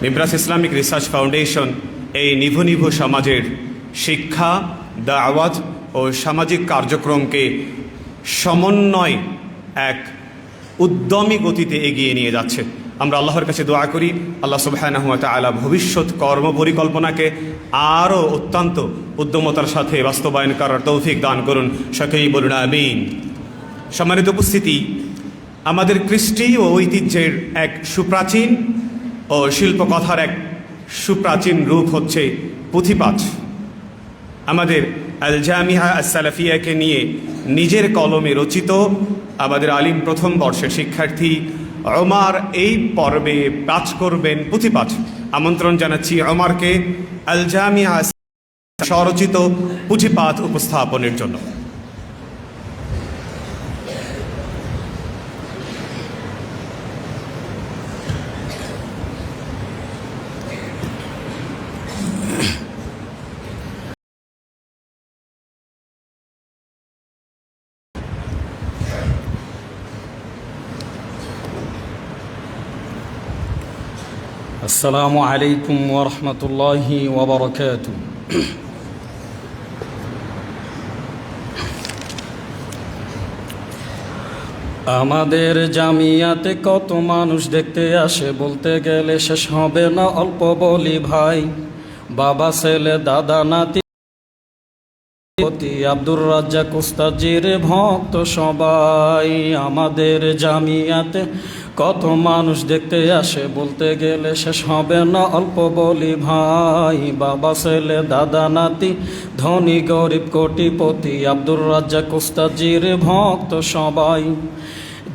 নিব্রাস ইসলামিক রিসার্চ ফাউন্ডেশন এই নিভু নিভু সমাজের শিক্ষা, দাওয়াত ও সামাজিক কার্যক্রমকে সমন্বয় এক উদ্যমী গতিতে এগিয়ে নিয়ে যাচ্ছে। আমরা আল্লাহর কাছে দোয়া করি আল্লাহ সুবহানাহু ওয়া তাআলা ভবিষ্যৎ কর্মপরিকল্পনাকে আরও অত্যন্ত উদ্যমতার সাথে বাস্তবায়ন করার তৌফিক দান করুন। সকলেই বলুন আমিন। সম্মানিত উপস্থিতি, আমাদের কৃষ্টি ও ঐতিহ্যের এক সুপ্রাচীন ও শিল্পকথার এক সুপ্রাচীন রূপ হচ্ছে পুঁথিপাঠ। আমাদের আল জামিয়া আস সালাফিয়াকে নিয়ে নিজের কলমে রচিত আমাদের আলিম প্রথম বর্ষের শিক্ষার্থী ওমর এই পর্বে পাঠ করবেন পুঁথিপাঠ। আমন্ত্রণ জানাচ্ছি ওমরকে আল জামিয়া স্বরচিত পুঁথিপাঠ উপস্থাপনের জন্য। আসসালামু আলাইকুম ওয়া রাহমাতুল্লাহি ওয়া বারাকাতুহু। আমাদের জামিয়াতে কত মানুষ দেখতে আসে, বলতে গেলে শেষ হবে না। অল্প বলি ভাই, বাবা ছেলে দাদা নাতি আব্দুর রাজ্জাক উস্তাদজির ভক্ত সবাই। আমাদের জামিয়াতে কত মানুষ দেখতে আসে, বলতে গেলে শেষ হবে না। অল্প বলি ভাই, বাবা ছেলে দাদা নাতি ধনী গরিব কোটিপতি আব্দুর রাজ্জাক উস্তাদজির ভক্ত সবাই।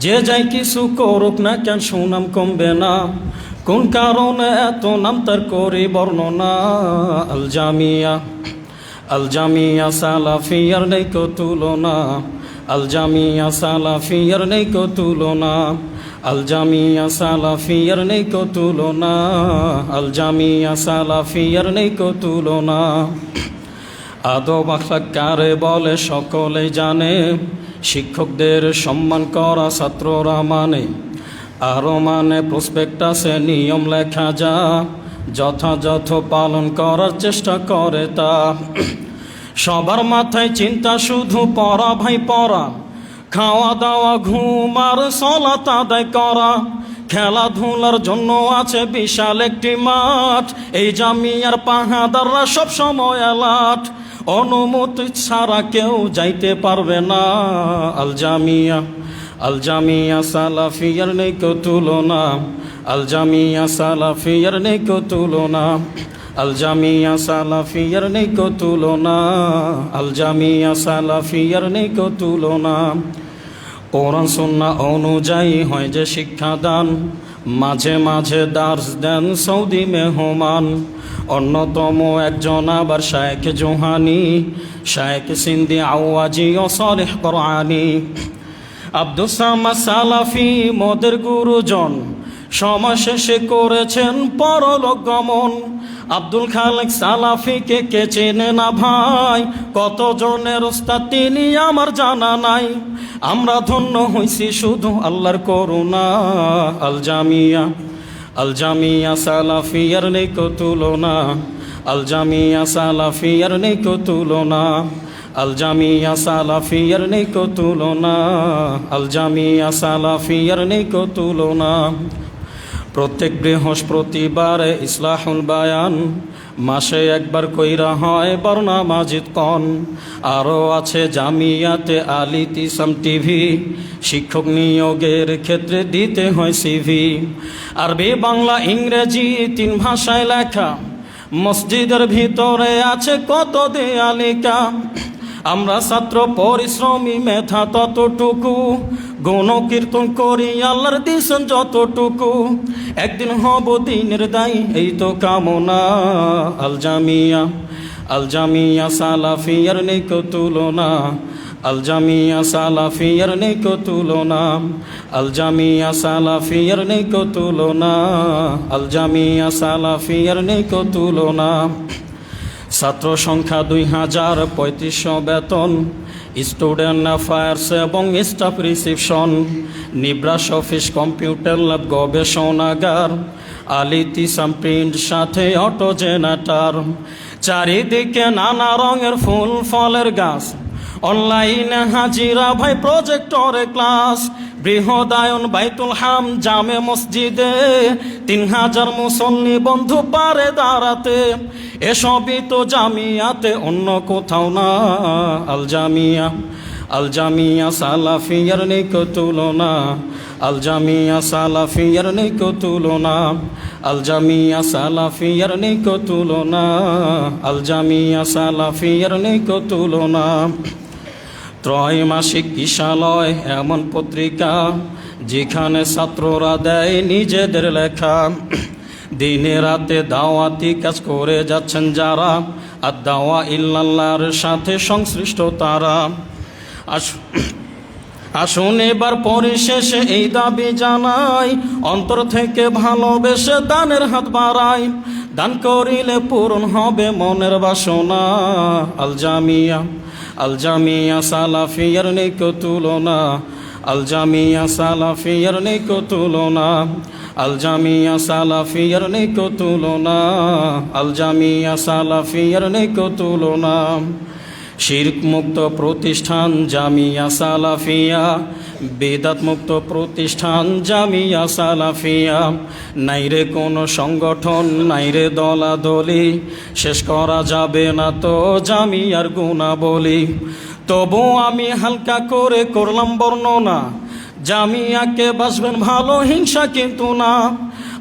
যে যাই কিছু করুক না কেন সুনাম কমবে না, কোন কারণে এত নাম তার করি বর্ণনা। আল জামিয়া, আল জামিয়া সালাফিয়ার নেই কো তুলনা, আল জামিয়া সালাফিয়ার নেই কো তুলনা, আল জামিয়া সালাফিয়ার নেই কো তুলনা, আল জামিয়া সালাফিয়ার নেই কো তুলনা। আদব আখলাক কারে বলে সকলেই জানে, শিক্ষকদের সম্মান করা ছাত্ররা মানে, আরও মানে প্রসপেক্টাসে নিয়ম লেখা যা যথাযথ পালন করার চেষ্টা করে তা। সবার মাথায় চিন্তা শুধু পড়া ভাই পড়া, খাওয়া দাওয়া ঘুম আর সলাত আদায় করা। খেলাধুলার জন্য আছে বিশাল একটি মাঠ, এই জামিয়ার পাহাদাররা সব সময় অ্যালার্ট। অনুমতি ছাড়া কেউ যাইতে পারবে না আল জামিয়া। আল জামিয়া সালাফিয়ার নেই কেউ তুলনা, আল জামিয়া সালাফিয়ার নেই কেউ তুলনা, আল জামিয়া সালাফিয়ার নেই কেউ তুলনা, আল জামিয়া সালাফিয়ার নেই কেউ তুলনা। কোরআন সুন্নাহ অনুযায়ী হয় যে শিক্ষাদান, মাঝে মাঝে দার্স দেন সৌদি মেহমান। অন্যতম একজন আবার শায়েখ জোহানি, শায়েখ সিন্দি আওয়াজি ও সালেহ কোরআনি। আব্দুস সামাদ সালাফি মোদের গুরুজন, সময় শেষে করেছেন পরলোক গমন। আব্দুল খালেক সালাফিকে কে চেনে না ভাই, কত জনের ওস্তাদ তিনি আমার জানা নাই। আমরা ধন্য হইছি শুধু আল্লাহর করুণা। আল জামিয়া, আল জামিয়া সালাফিয়ার নেই কো তুলনা, আল জামিয়া সালাফিয়ার নেই কো তুলনা, আল জামিয়া সালাফিয়ার নেই কো তুলনা, আল জামিয়া সালাফিয়ার নেই কো তুলনা। প্রত্যেক বৃহস্পতিবারে ইসলাহুল বায়ান, মাসে একবার কইরা হয় বর্ণা মাজিদ কন। আরও আছে জামিয়াতে আল ইতিসাম টিভি, শিক্ষক নিয়োগের ক্ষেত্রে দিতে হয় সিভি। আরবি বাংলা ইংরেজি 3 ভাষায় লেখা, মসজিদের ভিতরে আছে কত দেয়ালিকা। আমরা ছাত্র পরিশ্রমী মেধা ততটুকু, গুণ কীর্তন করি আল্লাহর দিছেন যতটুকু। একদিন হব দিনের দায়ী এই তো কামনা। আল জামিয়া, আল জামিয়া সালাফিয়ার নেই কো তুলনা, আল জামিয়া সালাফিয়ার নেই কো তুলনা, আল জামিয়া সালাফিয়ার নেই কো তুলনা, আল জামিয়া সালাফিয়ার নেই কো তুলনা। ছাত্র সংখ্যা 2035 বেতন, স্টুডেন্ট অ্যাফেয়ার্স এবং staff reception, Nibras office, computer lab, গবেষণাগার, আল ইতিসাম প্রিন্ট সাথে অটো জেনারেটর। চারিদিকে নানা রঙের ফুল ফলের গাছ, অনলাইনে হাজিরা ভাই প্রজেক্টরে ক্লাস। বৃহদায়ন বাইতুল হাম জামে মসজিদে, 3000 মুসল্লি বন্ধু পারে দাঁড়াতে। এসবই তো জামিয়াতে, অন্য কোথাও না। আল জামিয়া, আল জামিয়া সালাফিয়ার নেই কো তুলনা, আল জামিয়া সালাফিয়ার নেই কো তুলনা, আল জামিয়া সালাফিয়ার নেই কো তুলনা, আল জামিয়া সালাফিয়ার নেই কো তুলনা। ত্রৈমাসিক কিশালয় এমন পত্রিকা, যেখানে ছাত্ররা দেয় নিজেদের লেখা। দিনে রাতে দাওয়াতি কাজ করে যাচ্ছেন যারা, আর দাওয়া ইল্লাল্লাহর সাথে সংশ্লিষ্ট তারা। আসুন এবার পরিশেষে এই দাবি জানাই, অন্তর থেকে ভালোবেসে দানের হাত বাড়াই। দান করিলে পূরণ হবে মনের বাসনা। আল জামিয়া, আল জামিয়া সালাফিয়ার নেই কো তুলনা, আল জামিয়া সালাফিয়ার নেই কো তুলনা, আল জামিয়া সালাফিয়ার নেই কো তুলনা, আল জামিয়া সালাফিয়ার নেই কো তুলনা। শিরক মুক্ত প্রতিষ্ঠান জামিয়া সালাফিয়া, বেদাত মুক্ত প্রতিষ্ঠান জামিয়া সালাফিয়া। নাইরে কোনো সংগঠন, নাইরে দলাদলি, শেষ করা যাবে না তো জামিয়ার গুণাবলী। তবু আমি হালকা করে করলাম বর্ণনা, জামিয়াকে বাসবেন ভালো, হিংসা কিন্তু না।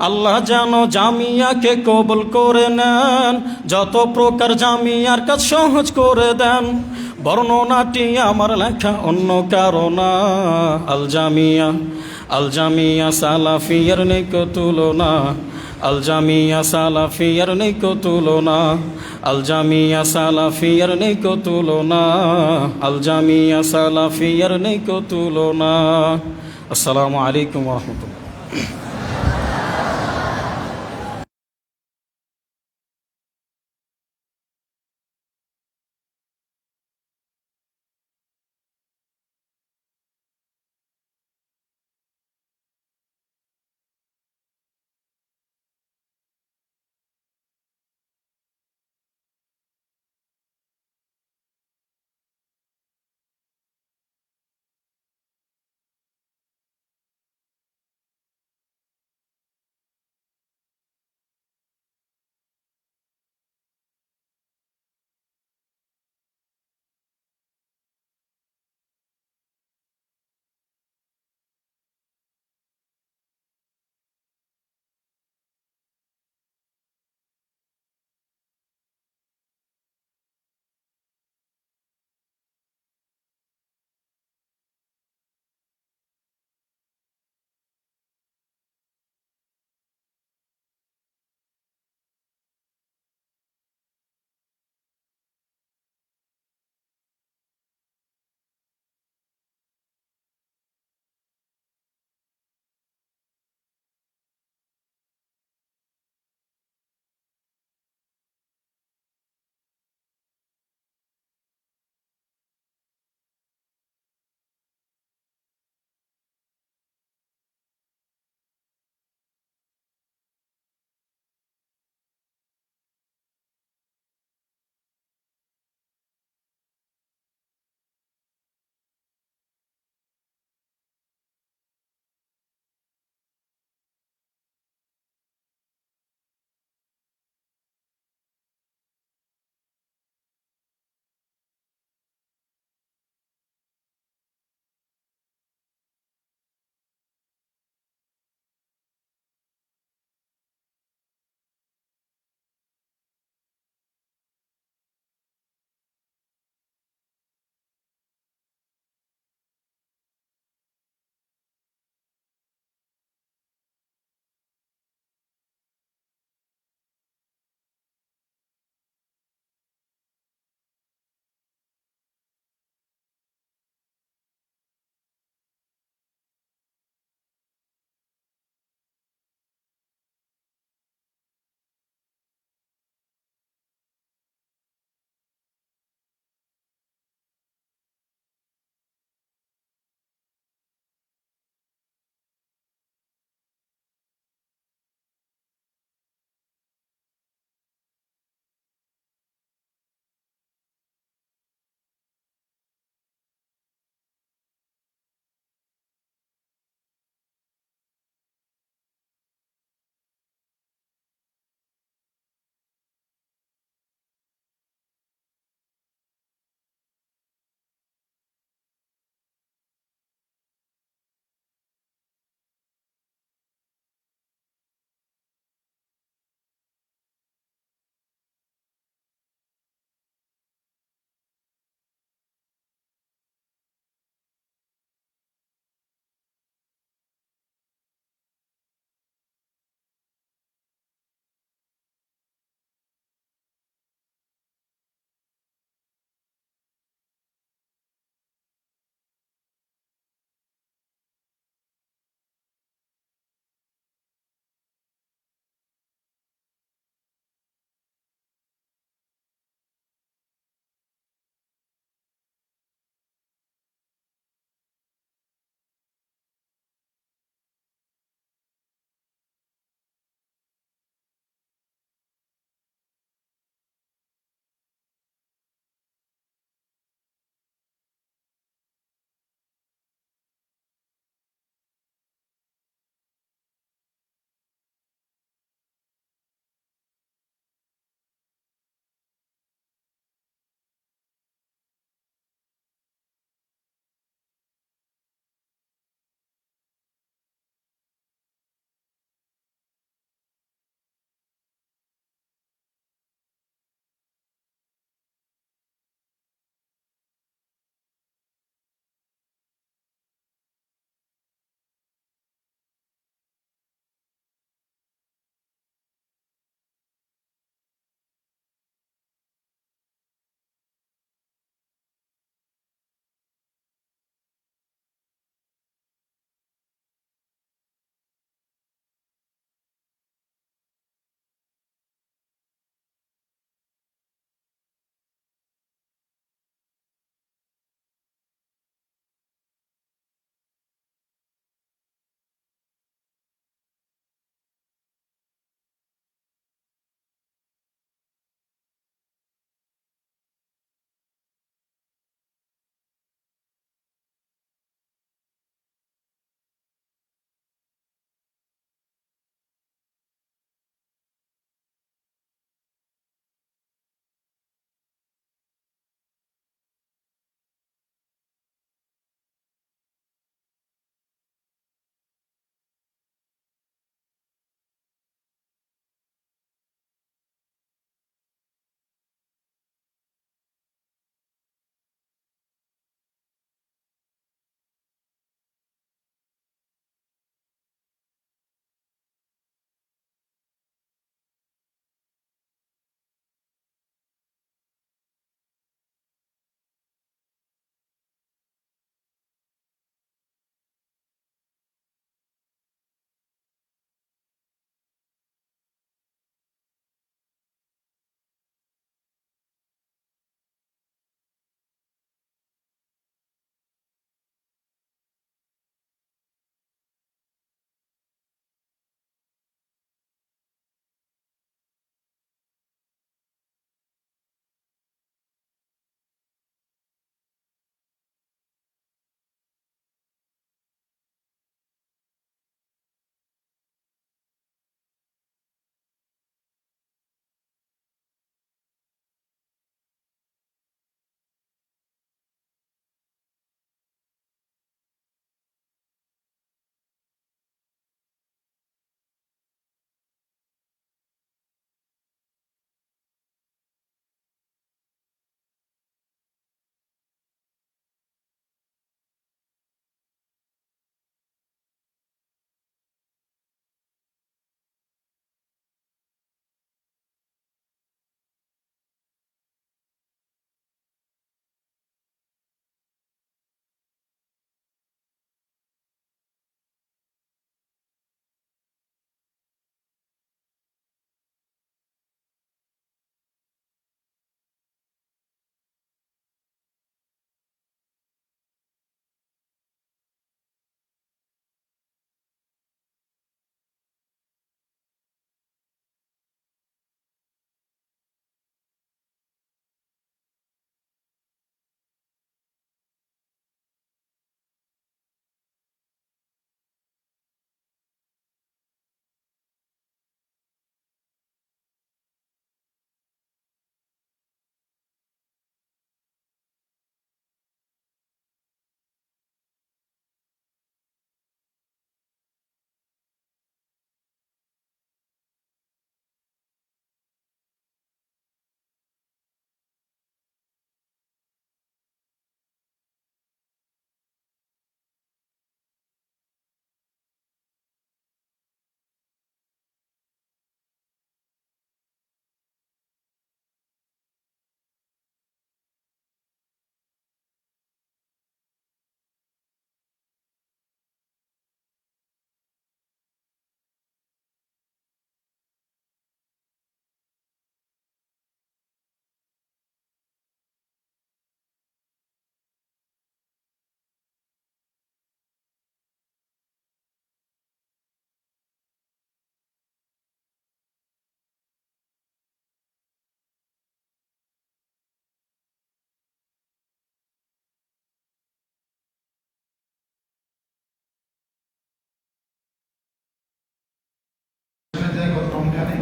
আল্লাহ যেন জামিয়াকে কবুল করে নেন, যত প্রকার জামিয়ার কাজ সহজ করে দেন। বর্ণনাটি আমার লেখা, অন্য কারণা। আল জামিয়া, আল জামিয়া সালাফিয়ার নেই কো তুলনা, আল জামিয়া সালাফিয়ার নেই কো তুলনা, আল জামিয়া সালাফিয়ার নেই কো তুলনা, আল জামিয়া সালাফিয়ার নেই কো তুলনা। আসসালামু আলাইকুম ওয়া রাহমাতুল্লাহ। রমজানে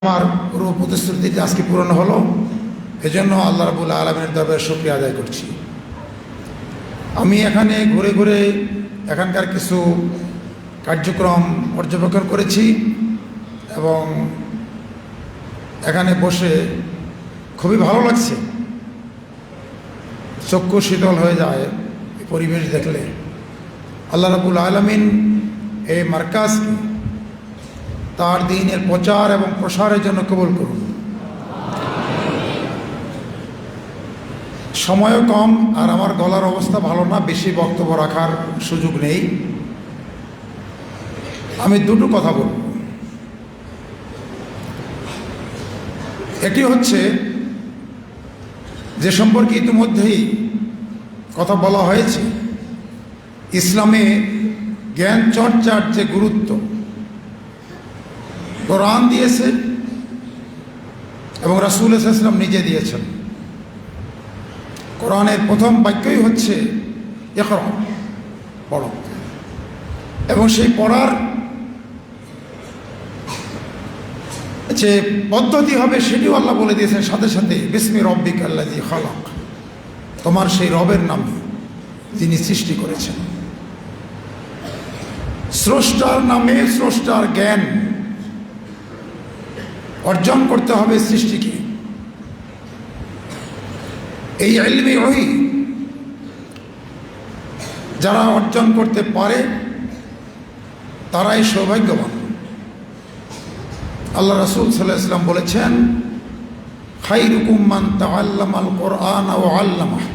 আমার পুরো প্রতিশ্রুতিটি আজকে পূরণ হলো, এজন্য আল্লাহ রাব্বুল আলামিনের দরবারে শুকরিয়া আদায় করছি। আমি এখানে ঘুরে ঘুরে এখানকার কিছু কার্যক্রম পর্যবেক্ষণ করেছি এবং এখানে বসে খুবই ভালো লাগছে, চক্ষু শীতল হয়ে যায় এই পরিবেশ দেখলে। আল্লাহ রাব্বুল আলামিন এই মার্কাজকে তার দ্বীনের প্রচার এবং প্রসারের জন্য কবুল করুন। সময়ও কম আর আমার গলার অবস্থা ভালো না, বেশি বক্তব্য রাখার সুযোগ নেই। আমি দুটো কথা বলব। এটি হচ্ছে যে সম্পর্কে ইতিমধ্যেই কথা বলা হয়েছে, ইসলামে জ্ঞান চর্চার যে গুরুত্ব কোরআন দিয়েছে এবং রাসূল সাল্লাল্লাহু আলাইহি ওয়াসাল্লাম নিজে দিয়েছেন। কোরআনের প্রথম বাক্যই হচ্ছে ইকরা, পড়ো, এবং সেই পড়ার যে পদ্ধতি হবে সেটিও আল্লাহ বলে দিয়েছেন সাথে সাথে, বিসমি রব্বিকাল্লাযী খালাক, তোমার সেই রবের নামে যিনি সৃষ্টি করেছেন। স্রষ্টার নামে স্রষ্টার জ্ঞান অর্জন করতে হবে সৃষ্টিকে। এই ইলমে ওহী যারা অর্জন করতে পারে তারাই সৌভাগ্যবান। আল্লাহ রাসূল সাল্লাল্লাহু আলাইহি ওয়াসাল্লাম বলেছেন, খায়রুকুম মান তাআল্লামাল কুরআন ওয়া আল্লামাহু।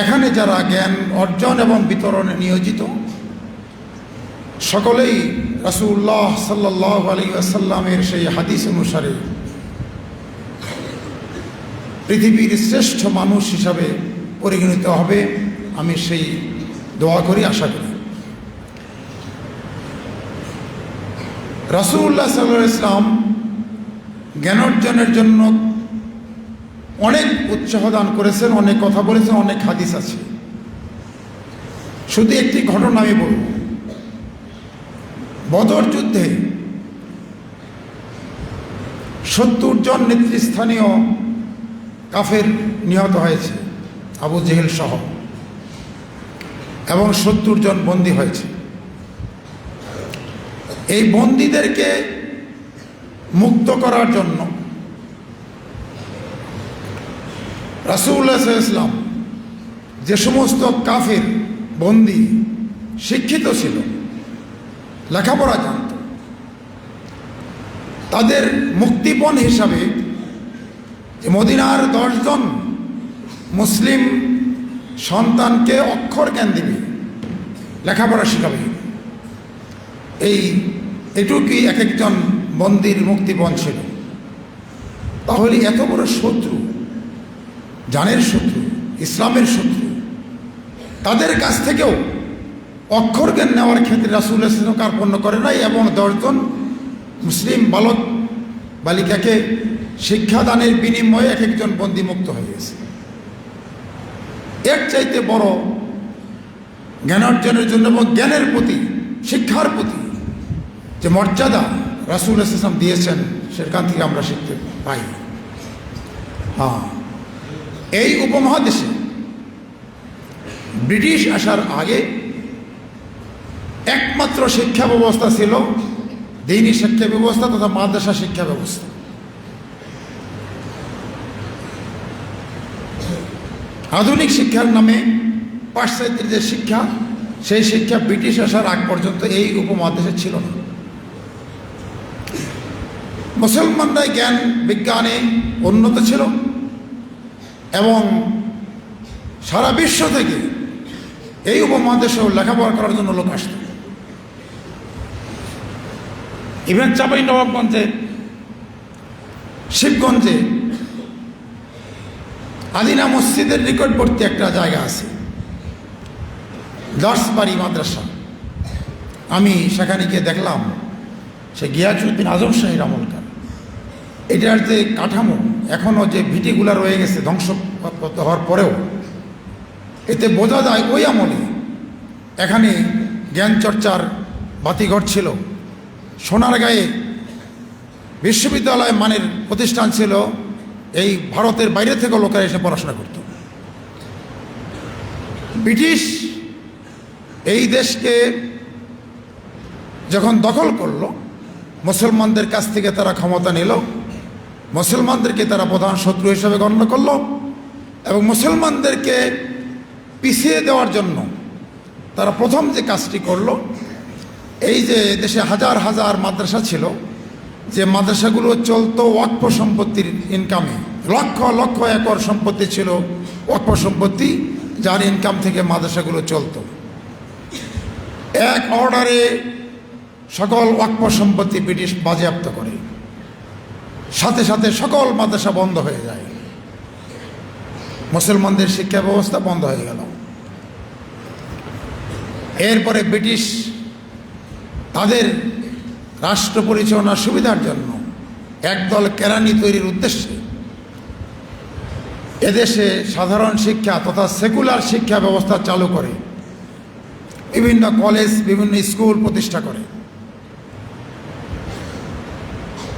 এখানে যারা জ্ঞান অর্জন এবং বিতরণে নিয়োজিত সকলেই রাসূলুল্লাহ সাল্লাল্লাহু আলাইহি ওয়াসাল্লামের সেই হাদিস অনুসারে পৃথিবীর শ্রেষ্ঠ মানুষ হিসাবে পরিগণিত হবে। আমি সেই দোয়া করি, আশা করি। রাসূলুল্লাহ সাল্লাল্লাহু আলাইহি ওয়াসাল্লাম জ্ঞান অর্জনের জন্য অনেক উৎসাহ দান করেছেন, অনেক কথা বলেছেন, অনেক হাদিস আছে। শুধু একটি ঘটনা আমি বলব। বদর যুদ্ধে 70 জন নেতৃস্থানীয় কাফের নিহত হয়েছে, আবু জেহেল সহ, এবং 70 জন বন্দী হয়েছে। এই বন্দীদেরকে মুক্ত করার জন্য রাসূলুল্লাহ সাল্লাল্লাহু আলাইহি ওয়াসাল্লাম যে সমস্ত কাফের বন্দী শিক্ষিত ছিল, লেখাপড়া জানত, তাদের মুক্তিপণ হিসাবে যে মদিনার 10 জন মুসলিম সন্তানকে অক্ষর জ্ঞান দিবে, লেখাপড়া শেখাবে, এটুকুই এক একজন বন্দীর মুক্তিপণ ছিল। তাহলে এত বড় শত্রু, জানের শত্রু, ইসলামের শত্রু, তাদের কাছ থেকেও অক্ষর জ্ঞান নেওয়ার ক্ষেত্রে রাসূলুল্লাহ সাল্লাল্লাহু আলাইহি ওয়াসাল্লাম কার্পণ্য করে নাই, এবং 10 জন মুসলিম বালক বালিকাকে শিক্ষাদানের বিনিময়ে এক একজন বন্দী মুক্ত হয়ে গেছে। এর চাইতে বড় জ্ঞান অর্জনের জন্য এবং জ্ঞানের প্রতি, শিক্ষার প্রতি যে মর্যাদা রাসূলুল্লাহ সাল্লাল্লাহু আলাইহি ওয়াসাল্লাম দিয়েছেন, সেখান থেকে আমরা শিখতে পাই। হ্যাঁ, এই উপমহাদেশে ব্রিটিশ আসার আগে একমাত্র শিক্ষা ব্যবস্থা ছিল দ্বীনি শিক্ষা ব্যবস্থা তথা মাদ্রাসা শিক্ষা ব্যবস্থা। আধুনিক শিক্ষার নামে পাশ্চাত্যের যে শিক্ষা, সেই শিক্ষা ব্রিটিশ আসার আগ পর্যন্ত এই উপমহাদেশে ছিল না। মুসলমানরা জ্ঞান বিজ্ঞানে উন্নত ছিল এবং সারা বিশ্ব থেকে এই উপমহাদেশেও লেখাপড়া করার জন্য লোক আসত। ইভেন চাঁপাইনবাবগঞ্জে, শিবগঞ্জে আদিনা মসজিদের নিকটবর্তী একটা জায়গা আছে, দার্সবাড়ি মাদ্রাসা। আমি সেখানে গিয়ে দেখলাম সে গিয়াসউদ্দিন আজম শাহীর আমলকার। এটার যে কাঠামো, এখনও যে ভিটিগুলা রয়ে গেছে ধ্বংস হওয়ার পরেও, এতে বোঝা যায় ওই আমলে এখানে জ্ঞান চর্চার বাতিঘর ছিল। সোনারগাঁয়ে বিশ্ববিদ্যালয় মানের প্রতিষ্ঠান ছিল, এই ভারতের বাইরে থেকে লোকেরা এসে পড়াশোনা করত। ব্রিটিশ এই দেশকে যখন দখল করলো, মুসলমানদের কাছ থেকে তারা ক্ষমতা নিল, মুসলমানদেরকে তারা প্রধান শত্রু হিসেবে গণ্য করলো এবং মুসলমানদেরকে পিছিয়ে দেওয়ার জন্য তারা প্রথম যে কাজটি করলো, এই যে দেশে হাজার হাজার মাদ্রাসা ছিল, যে মাদ্রাসাগুলো চলতো ওয়াকফ সম্পত্তির ইনকামে, লক্ষ লক্ষ একর সম্পত্তি ছিল ওয়াকফ সম্পত্তি, যার ইনকাম থেকে মাদ্রাসাগুলো চলতো। এক অর্ডারে সকল ওয়াকফ সম্পত্তি ব্রিটিশ বাজেয়াপ্ত করে, সাথে সাথে সকল মাদ্রাসা বন্ধ হয়ে যায়, মুসলমানদের শিক্ষা ব্যবস্থা বন্ধ হয়ে গেল। এরপরে ব্রিটিশ তাদের রাষ্ট্র পরিচালনার সুবিধার জন্য একদল কেরানি তৈরির উদ্দেশ্যে এদেশে সাধারণ শিক্ষা তথা সেকুলার শিক্ষা ব্যবস্থা চালু করে, বিভিন্ন কলেজ, বিভিন্ন স্কুল প্রতিষ্ঠা করে।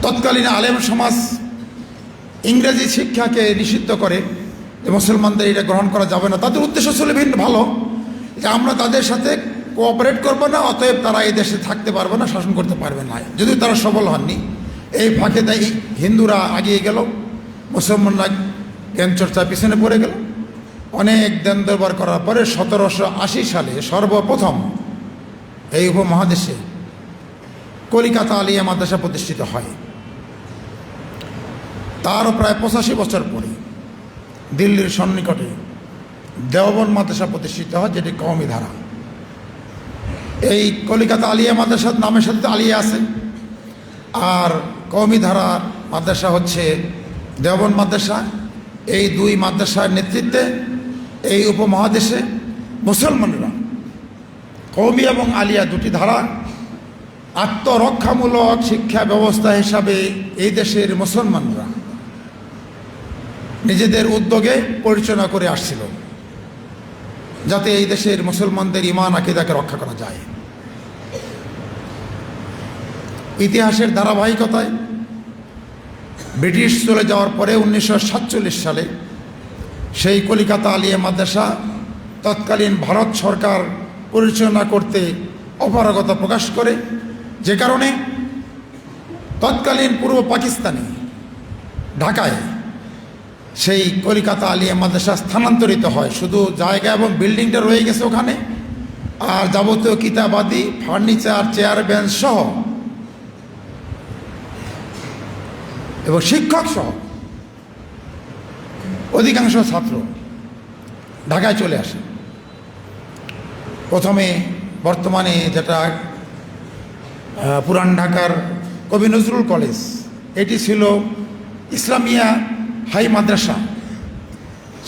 তৎকালীন আলেম সমাজ ইংরেজি শিক্ষাকে নিষিদ্ধ করে, যে মুসলমানদের এটা গ্রহণ করা যাবে না। তাদের উদ্দেশ্য ছিল ভিন্ন, ভালো, যে আমরা তাদের সাথে কোঅপারেট করবো না, অতএব তারা এই দেশে থাকতে পারবে না, শাসন করতে পারবে না। যদিও তারা সফল হননি। এই ফাঁকে তাই হিন্দুরা আগিয়ে গেল, মুসলমানরা জ্ঞান চর্চার পিছনে পড়ে গেল। অনেক দেন দরবার করার পরে 1780 সালে সর্বপ্রথম এই উপমহাদেশে কলিকাতা আলিয়া মাদ্রাসা প্রতিষ্ঠিত হয়। তারও প্রায় 85 বছর পরে দিল্লির সন্নিকটে দেওবন্দ মাদ্রাসা প্রতিষ্ঠিত হয়, যেটি কওমি ধারা। এই কলিকাতা আলিয়া মাদ্রাসার নামের সাথে আলিয়া আছে, আর কওমি ধারা মাদ্রাসা হচ্ছে দেওবন্দ মাদ্রাসা। এই দুই মাদ্রাসার নেতৃত্বে এই উপমহাদেশে মুসলমানরা কওমি এবং আলিয়া দুটি ধারা আত্মরক্ষামূলক শিক্ষা ব্যবস্থা হিসাবে এই দেশের মুসলমানরা নিজেদের উদ্যোগে পরিচালনা করে আসছিল, যাতে এই দেশের মুসলমানদের ঈমান আকীদাকে রক্ষা করা যায়। ইতিহাসের ধারাবাহিকতায় ব্রিটিশ চলে যাওয়ার পরে 1947 সালে সেই কলিকাতা আলিয়া মাদ্রাসা তৎকালীন ভারত সরকার পরিচালনা করতে অপারগতা প্রকাশ করে, যে কারণে তৎকালীন পূর্ব পাকিস্তানে ঢাকায় সেই কলিকাতা আলিয়া মাদ্রাসা স্থানান্তরিত হয়। শুধু জায়গা এবং বিল্ডিংটা রয়ে গেছে ওখানে, আর যাবতীয় কিতাবাদি, ফার্নিচার, চেয়ার, বেঞ্চ সহ এবং শিক্ষক সহ অধিকাংশ ছাত্র ঢাকায় চলে আসে। প্রথমে বর্তমানে যেটা পুরান ঢাকার কবি নজরুল কলেজ, এটি ছিল ইসলামিয়া হাই মাদ্রাসা,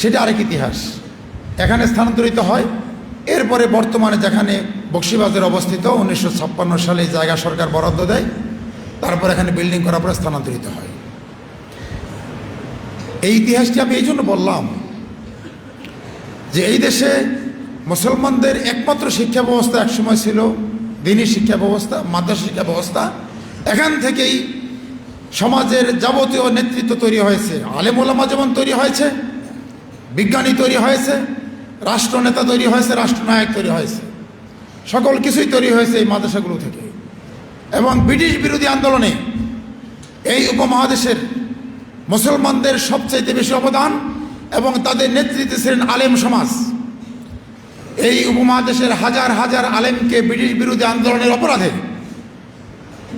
সেটা আরেক ইতিহাস। এখানে স্থানান্তরিত হয়। এরপরে বর্তমানে যেখানে বক্সিবাজারে অবস্থিত, 1956 সালে জায়গা সরকার বরাদ্দ দেয়, তারপর এখানে বিল্ডিং করার পরে স্থানান্তরিত হয়। এই ইতিহাসটি আমি এই জন্য বললাম যে এই দেশে মুসলমানদের একমাত্র শিক্ষা ব্যবস্থা একসময় ছিল দ্বীনি শিক্ষা ব্যবস্থা, মাদ্রাসা শিক্ষা ব্যবস্থা। এখান থেকেই সমাজের যাবতীয় নেতৃত্ব তৈরি হয়েছে, আলেম ওলামা যেমন তৈরি হয়েছে, বিজ্ঞানী তৈরি হয়েছে, রাষ্ট্রনেতা তৈরি হয়েছে, রাষ্ট্রনায়ক তৈরি হয়েছে, সকল কিছুই তৈরি হয়েছে এই মাদ্রাসাগুলো থেকে। এবং ব্রিটিশ বিরোধী আন্দোলনে এই উপমহাদেশের মুসলমানদের সবচাইতে বেশি অবদান এবং তাদের নেতৃত্বে ছিলেন আলেম সমাজ। এই উপমহাদেশের হাজার হাজার আলেমকে ব্রিটিশ বিরোধী আন্দোলনের অপরাধে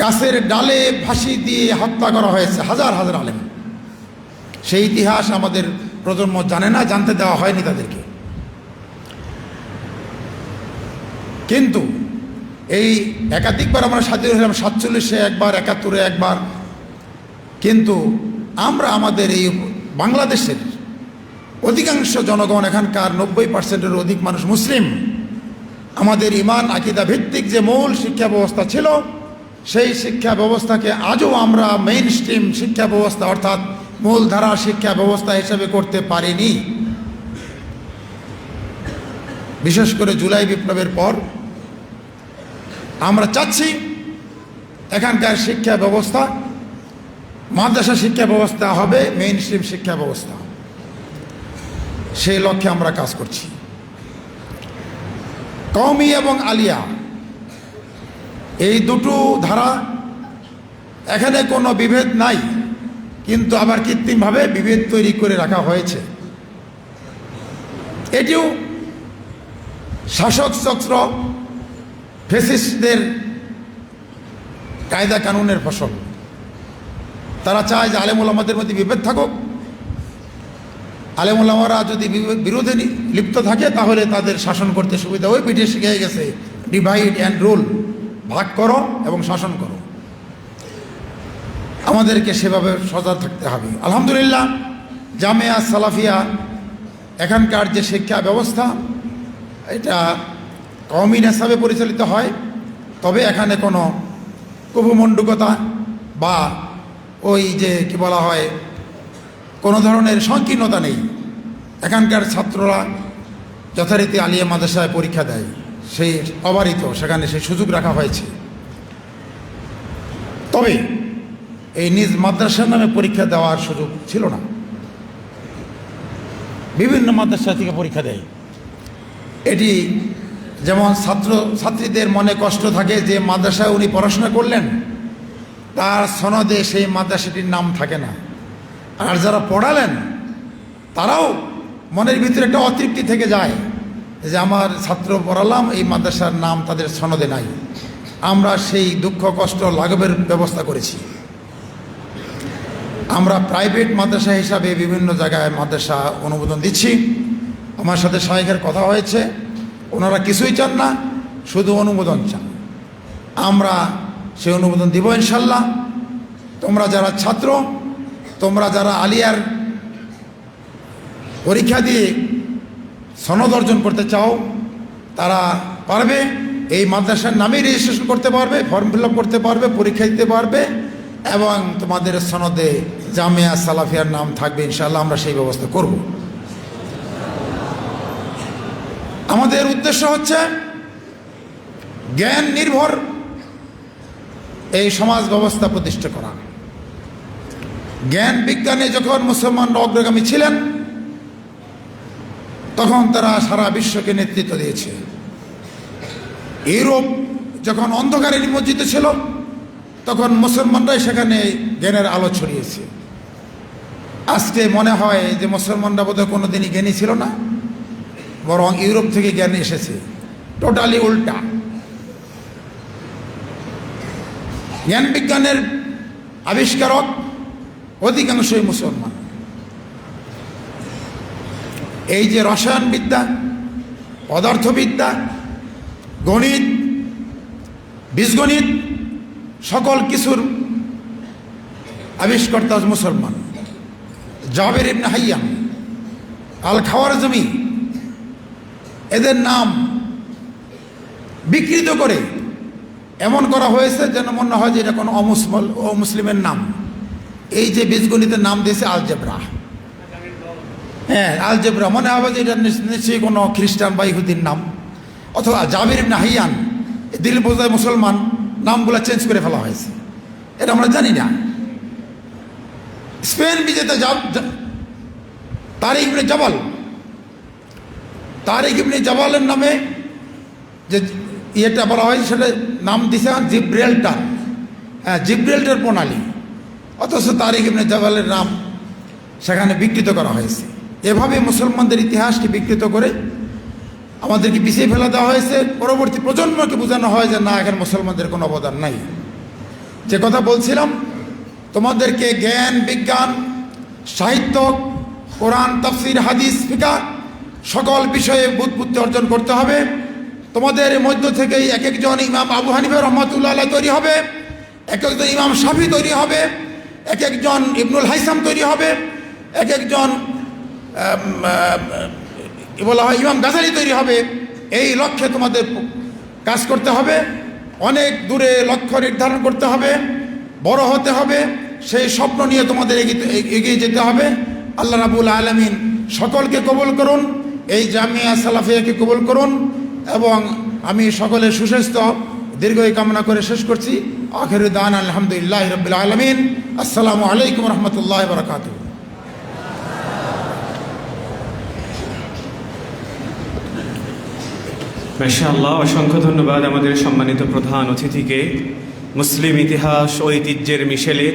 গাছের ডালে ফাঁসি দিয়ে হত্যা করা হয়েছে, হাজার হাজার আলেম। সেই ইতিহাস আমাদের প্রজন্ম জানে না, জানতে দেওয়া হয়নি তাদেরকে। কিন্তু এই একাধিকবার আমরা স্বাধীন হলাম, 47-এ একবার, 71-এ একবার। কিন্তু আমরা আমাদের এই বাংলাদেশের অধিকাংশ জনগণ, এখানকার 90%-এর অধিক মানুষ মুসলিম। আমাদের ঈমান আকীদা ভিত্তিক যে মূল শিক্ষা ব্যবস্থা ছিল, সেই শিক্ষা ব্যবস্থাকে আজও আমরা মেইন স্ট্রিম শিক্ষা ব্যবস্থা অর্থাৎ মূলধারা শিক্ষা ব্যবস্থা হিসেবে করতে পারিনি। বিশেষ করে জুলাই বিপ্লবের পর আমরা চাচ্ছি এখানকার শিক্ষা ব্যবস্থা, মাদ্রাসা শিক্ষা ব্যবস্থা হবে মেইন স্ট্রিম শিক্ষা ব্যবস্থা। সেই লক্ষ্যে আমরা কাজ করছি। কওমি এবং আলিয়া এই দুটো ধারা, এখানে কোনো বিভেদ নাই, কিন্তু আবার কৃত্রিমভাবে বিভেদ তৈরি করে রাখা হয়েছে। এটিও শাসক চক্র ফ্যাসিস্টদের কায়দা কানুনের ফসল। তারা চায় যে আলেম ওলামাদের মধ্যে বিভেদ থাকুক, আলেম ওলামারা যদি বিরোধে লিপ্ত থাকে তাহলে তাদের শাসন করতে সুবিধা। ওই পিঠে শিখে গেছে ডিভাইড অ্যান্ড রুল, ভাগ করো এবং শাসন করো। আমাদেরকে সেভাবে সজাগ থাকতে হবে। আলহামদুলিল্লাহ, জামিয়া সালাফিয়া এখানকার যে শিক্ষা ব্যবস্থা, এটা কওমি হিসাবে পরিচালিত হয়, তবে এখানে কোনো কুভমণ্ডুকতা বা ওই যে কি বলা হয় কোনো ধরনের সংকীর্ণতা নেই। এখানকার ছাত্ররা যথারীতি আলিয়া মাদ্রাসায় পরীক্ষা দেয়, সেই অবারিত সেখানে সেই সুযোগ রাখা হয়েছে। তবে এই নিজ মাদ্রাসার নামে পরীক্ষা দেওয়ার সুযোগ ছিল না। বিভিন্ন মাদ্রাসা থেকে পরীক্ষা দেয়। এটি যেমন ছাত্রীদের মনে কষ্ট থাকে যে মাদ্রাসায় উনি পড়াশোনা করলেন, তার সনদে সেই মাদ্রাসাটির নাম থাকে না। আর যারা পড়ালেন তারাও মনের ভিতরে একটা অতৃপ্তি থেকে যায় যে আমার ছাত্র পড়ালাম, এই মাদ্রাসার নাম তাদের সনদে নাই। আমরা সেই দুঃখ কষ্ট লাঘবের ব্যবস্থা করেছি। আমরা প্রাইভেট মাদ্রাসা হিসাবে বিভিন্ন জায়গায় মাদ্রাসা অনুমোদন দিচ্ছি। আমার সাথে শায়েখের কথা হয়েছে, ওনারা কিছুই চান না, শুধু অনুমোদন চান। আমরা সেই অনুমোদন দিব ইনশাল্লাহ। তোমরা যারা ছাত্র, তোমরা যারা আলিয়ার পরীক্ষা দিয়ে সনদ অর্জন করতে চাও, তারা পারবে এই মাদ্রাসার নামেই রেজিস্ট্রেশন করতে পারবে, ফর্ম ফিল আপ করতে পারবে, পরীক্ষা দিতে পারবে এবং তোমাদের সনদে জামিয়া সালাফিয়ার নাম থাকবে ইনশাআল্লাহ। আমরা সেই ব্যবস্থা করব। আমাদের উদ্দেশ্য হচ্ছে জ্ঞান নির্ভর এই সমাজ ব্যবস্থা প্রতিষ্ঠা করা। জ্ঞান বিজ্ঞানে যখন মুসলমানরা অগ্রগামী ছিলেন, তখন তারা সারা বিশ্বকে নেতৃত্ব দিয়েছে। ইউরোপ যখন অন্ধকারে নিমজ্জিত ছিল, তখন মুসলমানরাই সেখানে জ্ঞানের আলো ছড়িয়েছে। আজকে মনে হয় যে মুসলমানরা বোধহয় কোনো দিনই জ্ঞানী ছিল না, বরং ইউরোপ থেকে জ্ঞান এসেছে। টোটালি উল্টা। জ্ঞান বিজ্ঞানের আবিষ্কারক অধিকাংশই মুসলমান। এই যে রসায়নবিদ্যা, পদার্থবিদ্যা, গণিত, বীজগণিত, সকল কিছুর আবিষ্কর্তা মুসলমান। জাবের ইবনে হাইয়াম, আল খাওয়ারজমি, এদের নাম বিকৃত করে এমন করা হয়েছে যেন মনে হয় যে এটা কোনো অমুসলিমের নাম। এই যে বীজগণিতের নাম দিয়েছে আলজেব্রা। হ্যাঁ, আলজেব্রা মনে হবে যে এটা নিশ্চয়ই কোনো খ্রিস্টান বা ইহুদির নাম। অথবা জাবের ইবনে হাইয়ান, দিল বোঝায় মুসলমান, নামগুলো চেঞ্জ করে ফেলা হয়েছে। এটা আমরা জানি না। স্পেন বিজেতা তারিক ইবনে জাবাল, তারিক ইবনে জাবালের নামে যে ইয়েটা বলা হয়, সেটা নাম দিছে জিব্রাল্টার। হ্যাঁ, জিব্রাল্টার প্রণালী, অথচ তারিক ইবনে জাবালের নাম সেখানে বিকৃত করা হয়েছে। এভাবে মুসলমানদের ইতিহাসকে বিকৃত করে আমাদেরকে পিছিয়ে ফেলা দেওয়া হয়েছে। পরবর্তী প্রজন্মকে বোঝানো হয় যে না, এখানে মুসলমানদের কোনো অবদান নাই। যে কথা বলছিলাম, তোমাদেরকে জ্ঞান বিজ্ঞান, সাহিত্য, কোরআন, তাফসির, হাদিস, ফিকহ সকল বিষয়ে বুদ্ধি অর্জন করতে হবে। তোমাদের মধ্য থেকেই এক একজন ইমাম আবু হানিফা রহমাতুল্লাহ আলাইহি তৈরি হবে, এক একজন ইমাম শাফি তৈরি হবে, এক একজন ইবনুল হাইসাম তৈরি হবে, এক একজন বলা হয় ইমাম গাজালি তৈরি হবে। এই লক্ষ্যে তোমাদের কাজ করতে হবে। অনেক দূরে লক্ষ্য নির্ধারণ করতে হবে, বড় হতে হবে। সেই স্বপ্ন নিয়ে তোমাদের এগিয়ে যেতে হবে। আল্লাহ রাব্বুল আলামিন সকলকে কবুল করুন। এই জামিয়া সালাফিয়াকে কবুল করুন এবং আমি সকলের সুস্বাস্থ্য দীর্ঘই কামনা করে শেষ করছি। আখিরু দাওয়ানা আলহামদুলিল্লাহি রাব্বিল আলামিন। আসসালামু আলাইকুম ওয়া রাহমাতুল্লাহি ওয়া বারাকাতুহু। মাশাআল্লাহ, অসংখ্য ধন্যবাদ আমাদের সম্মানিত প্রধান অতিথিকে। মুসলিম ইতিহাস ঐতিহ্যের মিশেলে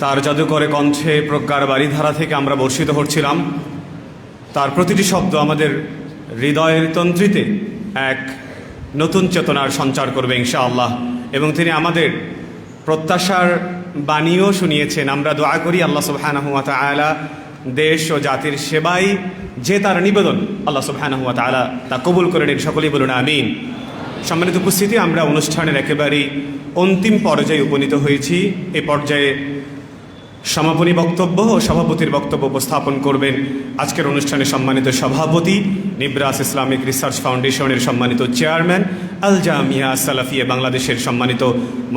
তার জাদুকরে কণ্ঠে প্রজ্ঞার বারিধারা থেকে আমরা বর্ষিত হচ্ছিলাম। তার প্রতিটি শব্দ আমাদের হৃদয়ের তন্ত্রীতে এক নতুন চেতনার সঞ্চার করবে ইনশাআল্লাহ, এবং তিনি আমাদের প্রত্যাশার বাণীও শুনিয়েছেন। আমরা দোয়া করি আল্লাহ সুবহানাহু ওয়া তাআলা দেশ ও জাতির সেবায় যে তার নিবেদন আল্লাহ সুবহানাহু ওয়া তাআলা তা কবুল করে নিন। সকলেই বলুন আমিন। সম্মানিত উপস্থিতি, আমরা অনুষ্ঠানের একেবারেই অন্তিম পর্যায়ে উপনীত হয়েছি। এ পর্যায়ে সমাপনী বক্তব্য ও সভাপতির বক্তব্য উপস্থাপন করবেন আজকের অনুষ্ঠানে সম্মানিত সভাপতি, নিব্রাস ইসলামিক রিসার্চ ফাউন্ডেশনের সম্মানিত চেয়ারম্যান, আল জামিয়া সালাফিয়া বাংলাদেশের সম্মানিত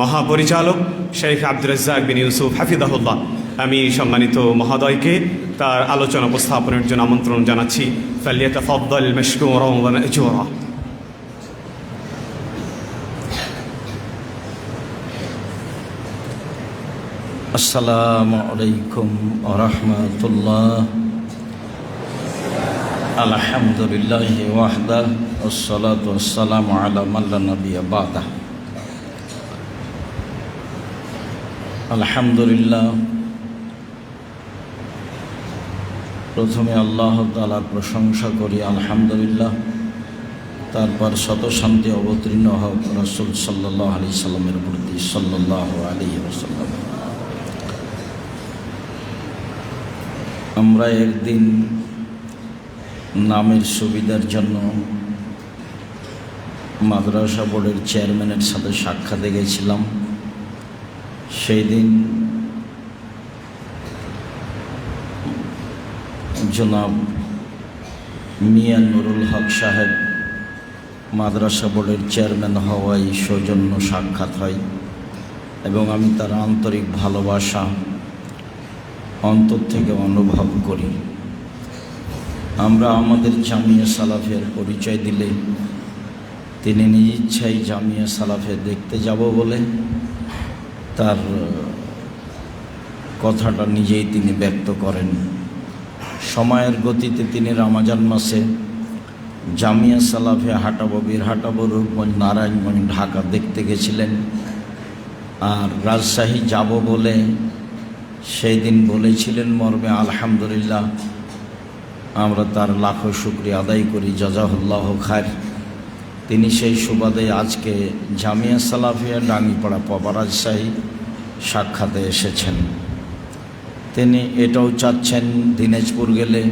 মহাপরিচালক শেখ আব্দুর রাজ্জাক বিন ইউসুফ হাফিজাহুল্লাহ। আমি সম্মানিত মহোদয়কে তার আলোচনা উপস্থাপনের জন্য আমন্ত্রণ জানাচ্ছি। ফালিয়াতাফাদ্দাল মাশকুরান ওয়া মা'জুরা। আসসালামু আলাইকুম ওয়া রাহমাতুল্লাহ। আলহামদুলিল্লাহি ওয়াহদা ওয়াসসালাতু ওয়াসসালামু আলা মান লা নাবিয়্যা বা'দা। আলহামদুলিল্লাহ, প্রথমে আল্লাহ তাআলার প্রশংসা করি আলহামদুলিল্লাহ। তারপর শত শান্তি অবতীর্ণ হোক রাসূল সাল্লাল্লাহু আলাইহি সাল্লামের প্রতি সাল্লাল্লাহু আলাইহি ওয়াসাল্লাম। আমরা একদিন নামের সুবিধার জন্য মাদ্রাসা বোর্ডের চেয়ারম্যানের সাথে সাক্ষাতে গেছিলাম। সেই দিন জনাব মিয়া নুরুল হক সাহেব মাদ্রাসা বোর্ডের চেয়ারম্যান হওয়ায় সৌজন্য সাক্ষাৎ হয় এবং আমি তার আন্তরিক ভালোবাসা অন্তর থেকে অনুভব করি। আমরা আমাদের জামিয়া সালাফের পরিচয় দিলে তিনি নিজ ইচ্ছায় জামিয়া সালাফে দেখতে যাব বলে তার কথাটা নিজেই তিনি ব্যক্ত করেন। সময়ের গতিতে তিনি রমজান মাসে জামিয়া সালাফে হাটাবো, বীরহাটাবো, রূপগঞ্জ, নারায়ণগঞ্জ, ঢাকা দেখতে গেছিলেন। আর রাজশাহী যাব বলে সেই দিন বলেছিলেন মর্মে আলহামদুলিল্লাহ। আমরা তার লাখো শুকরিয়া আদায় করি, জাযাহুল্লাহ খায়র। তিনি সেই সুবাদে আজকে জামিয়া সালাফিয়া ডাঙ্গিপাড়া পাবা রাজশাহী সাক্ষাতে এসেছেন। তিনি এটাও চাচ্ছেন দিনাজপুর গেলে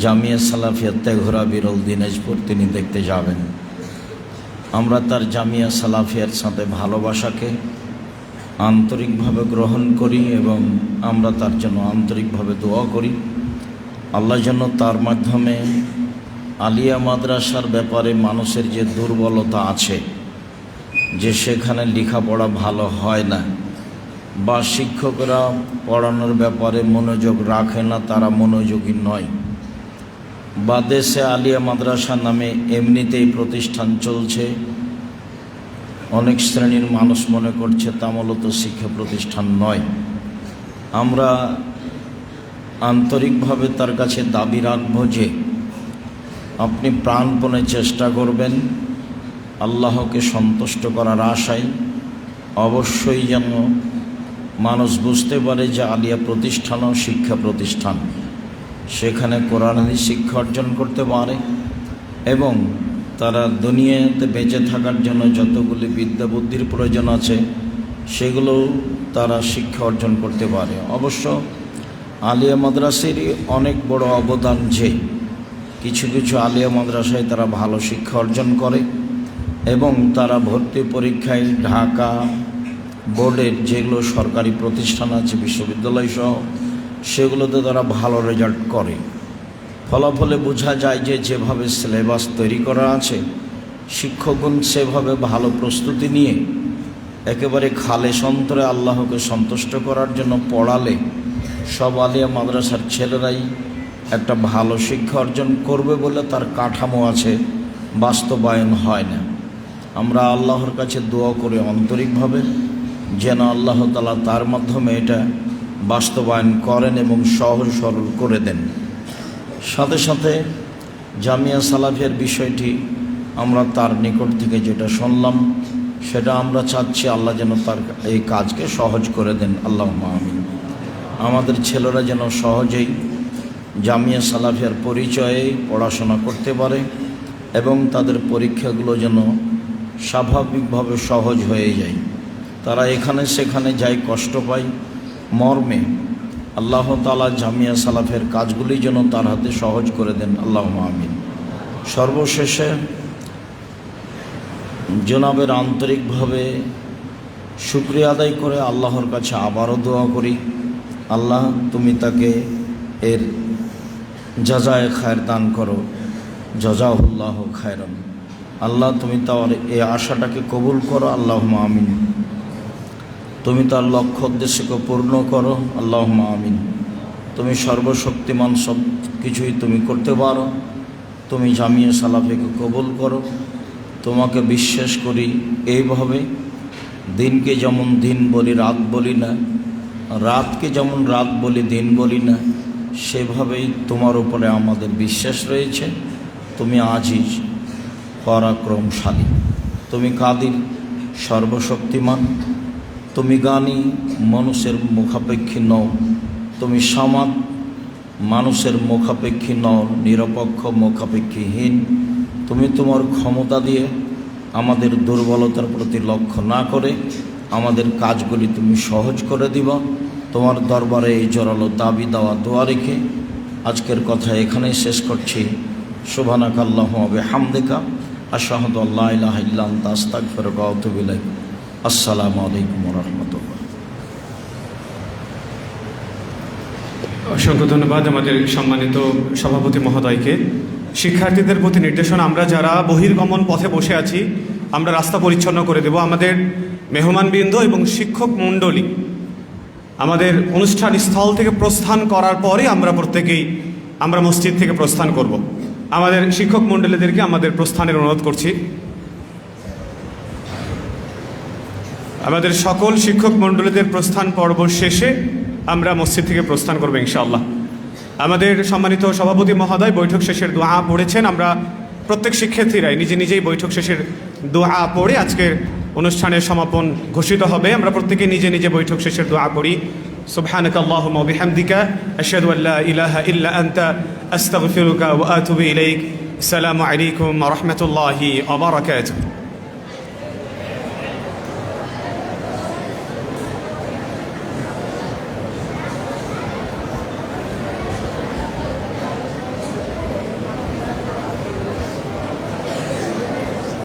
জামিয়া সালাফিয়া তেঘরা বিরল দিনাজপুর তিনি দেখতে যাবেন। আমরা তার জামিয়া সালাফিয়ার সাথে ভালোবাসাকে আন্তরিকভাবে গ্রহণ করি এবং আমরা তার জন্য আন্তরিকভাবে দোয়া করি। আল্লাহ যেন তার মাধ্যমে আলিয়া মাদ্রাসার ব্যাপারে মানুষের যে দুর্বলতা আছে, যে সেখানে লেখাপড়া ভালো হয় না বা শিক্ষকরা পড়ানোর ব্যাপারে মনোযোগ রাখে না, তারা মনোযোগী নয়, বা দেশে আলিয়া মাদ্রাসা নামে এমনিতেই প্রতিষ্ঠান চলছে, অনেক শ্রেণীর মানুষ মনে করছে তা মূলত শিক্ষা প্রতিষ্ঠান নয়। আমরা আন্তরিকভাবে তার কাছে দাবি রাখব যে আপনি প্রাণপণে চেষ্টা করবেন আল্লাহকে সন্তুষ্ট করার আশায় অবশ্যই যেন মানুষ বুঝতে পারে যে আলিয়া প্রতিষ্ঠানও শিক্ষা প্রতিষ্ঠান, সেখানে কোরআন হাদিস শিক্ষা অর্জন করতে পারে এবং তারা দুনিয়াতে বেঁচে থাকার জন্য যতগুলি বিদ্যা বুদ্ধির প্রয়োজন আছে সেগুলো তারা শিক্ষা অর্জন করতে পারে। অবশ্য আলিয়া মাদ্রাসারই অনেক বড় অবদান যে কিছু কিছু আলিয়া মাদ্রাসায় তারা ভালো শিক্ষা অর্জন করে এবং তারা ভর্তি পরীক্ষায় ঢাকা বোর্ডের যেগুলো সরকারি প্রতিষ্ঠান আছে বিশ্ববিদ্যালয় সহ সেগুলোতে তারা ভালো রেজাল্ট করে। ফলাফলে বোঝা যায় যে যেভাবে সিলেবাস তৈরি করা আছে শিক্ষকগণ সেভাবে ভালো প্রস্তুতি নিয়ে একেবারে খালেস অন্তরে আল্লাহকে সন্তুষ্ট করার জন্য পড়ালে সব আলিয়া মাদ্রাসার ছেলেরাই একটা ভালো শিক্ষা অর্জন করবে বলে তার কাঠামো আছে, বাস্তবায়ন হয় না। আমরা আল্লাহর কাছে দোয়া করি আন্তরিকভাবে যেন আল্লাহ তাআলা তার মাধ্যমে এটা বাস্তবায়ন করেন এবং সহজ সরল করে দেন। সাথে সাথে জামিয়া সালাফিয়ার বিষয়টি আমরা তার নিকট থেকে যেটা শুনলাম সেটা আমরা চাচ্ছি আল্লাহ যেন তার এই কাজকে সহজ করে দেন, আল্লাহুম্মা আমিন। আমাদের ছেলেরা যেন সহজেই জামিয়া সালাফিয়ার পরিচয়ে পড়াশোনা করতে পারে এবং তাদের পরীক্ষাগুলো যেন স্বাভাবিকভাবে সহজ হয়ে যায়। তারা এখানে সেখানে যাই কষ্ট পায় মর্মে আল্লাহ তাআলা জামিয়া সালাফের কাজগুলি যেন তার হাতে সহজ করে দেন, আল্লাহুম্মা আমিন। সর্বশেষে জনাবের আন্তরিকভাবে শুকরিয়া আদায় করে আল্লাহর কাছে আবারও দোয়া করি, আল্লাহ তুমি তাকে এর জাযায়ে খায়ের দান করো, জাযাহুল্লাহ খায়রান। আল্লাহ তুমি তার এই আশাটাকে কবুল করো, আল্লাহুম্মা আমিন। তুমি তার লক্ষ্য উদ্দেশ্যকে পূর্ণ করো, আল্লাহুম্মা আমিন। তুমি সর্বশক্তিমান, সব কিছুই তুমি করতে পারো। তুমি জামিয়া সালাফিকে কবুল করো। তোমাকে বিশ্বাস করি এইভাবে, দিনকে যেমন দিন বলি রাত বলি না, রাতকে যেমন রাত বলি দিন বলি না, সেভাবেই তোমার উপরে আমাদের বিশ্বাস রয়েছে। তুমি আজিজ, পরাক্রমশালী, তুমি কাদির, সর্বশক্তিমান, তুমি গানী, মানুষের মুখাপেক্ষী নও, তুমি সামাদ, মানুষের মুখাপেক্ষী নও, নিরপেক্ষ মুখাপেক্ষীহীন। তুমি তোমার ক্ষমতা দিয়ে আমাদের দুর্বলতার প্রতি লক্ষ্য না করে আমাদের কাজগুলি তুমি সহজ করে দিবা। তোমার দরবারে এই জোরালো দাবি দেওয়া দোয়া রেখে আজকের কথা এখানেই শেষ করছি। সুবহানাকা আল্লাহুম্মা ওয়া বিহামদিকা আশহাদু আল্লা ইলাহা ইল্লা আনতা আস্তাগফিরুকা ওয়া আতুবু ইলাইক। আসসালামু আলাইকুম ওয়া রাহমাতুল্লাহ। অসংখ্য ধন্যবাদ আমাদের সম্মানিত সভাপতি মহোদয়কে। শিক্ষার্থীদের প্রতি নির্দেশনা, আমরা যারা বহির্গমন পথে বসে আছি আমরা রাস্তা পরিচ্ছন্ন করে দেব। আমাদের মেহমানবৃন্দ এবং শিক্ষক মণ্ডলী আমাদের অনুষ্ঠান স্থল থেকে প্রস্থান করার পরে আমরা মসজিদ থেকে প্রস্থান করব। আমাদের শিক্ষক মণ্ডলীদেরকে আমাদের প্রস্থানের অনুরোধ করছি। আমাদের সকল শিক্ষক মণ্ডলীদের প্রস্থান পর্ব শেষে আমরা মসজিদ থেকে প্রস্থান করব ইনশাআল্লাহ। আমাদের সম্মানিত সভাপতি মহোদয় বৈঠক শেষের দোয়া পড়েছেন। আমরা প্রত্যেক শিক্ষার্থীরাই নিজে বৈঠক শেষের দোয়া পড়ে আজকের অনুষ্ঠানের সমাপন ঘোষিত হবে। আমরা প্রত্যেকে নিজে বৈঠক শেষের দোয়া করি। সুবহানাকা আল্লাহুম্মা ওয়া বিহামদিকা আশহাদু আল্লা ইলাহা ইল্লা আনতা আস্তাগফিরুকা ওয়া আতুবু ইলাইক। আসসালামু আলাইকুম ওয়া রাহমাতুল্লাহি ওয়া বারাকাতুহু।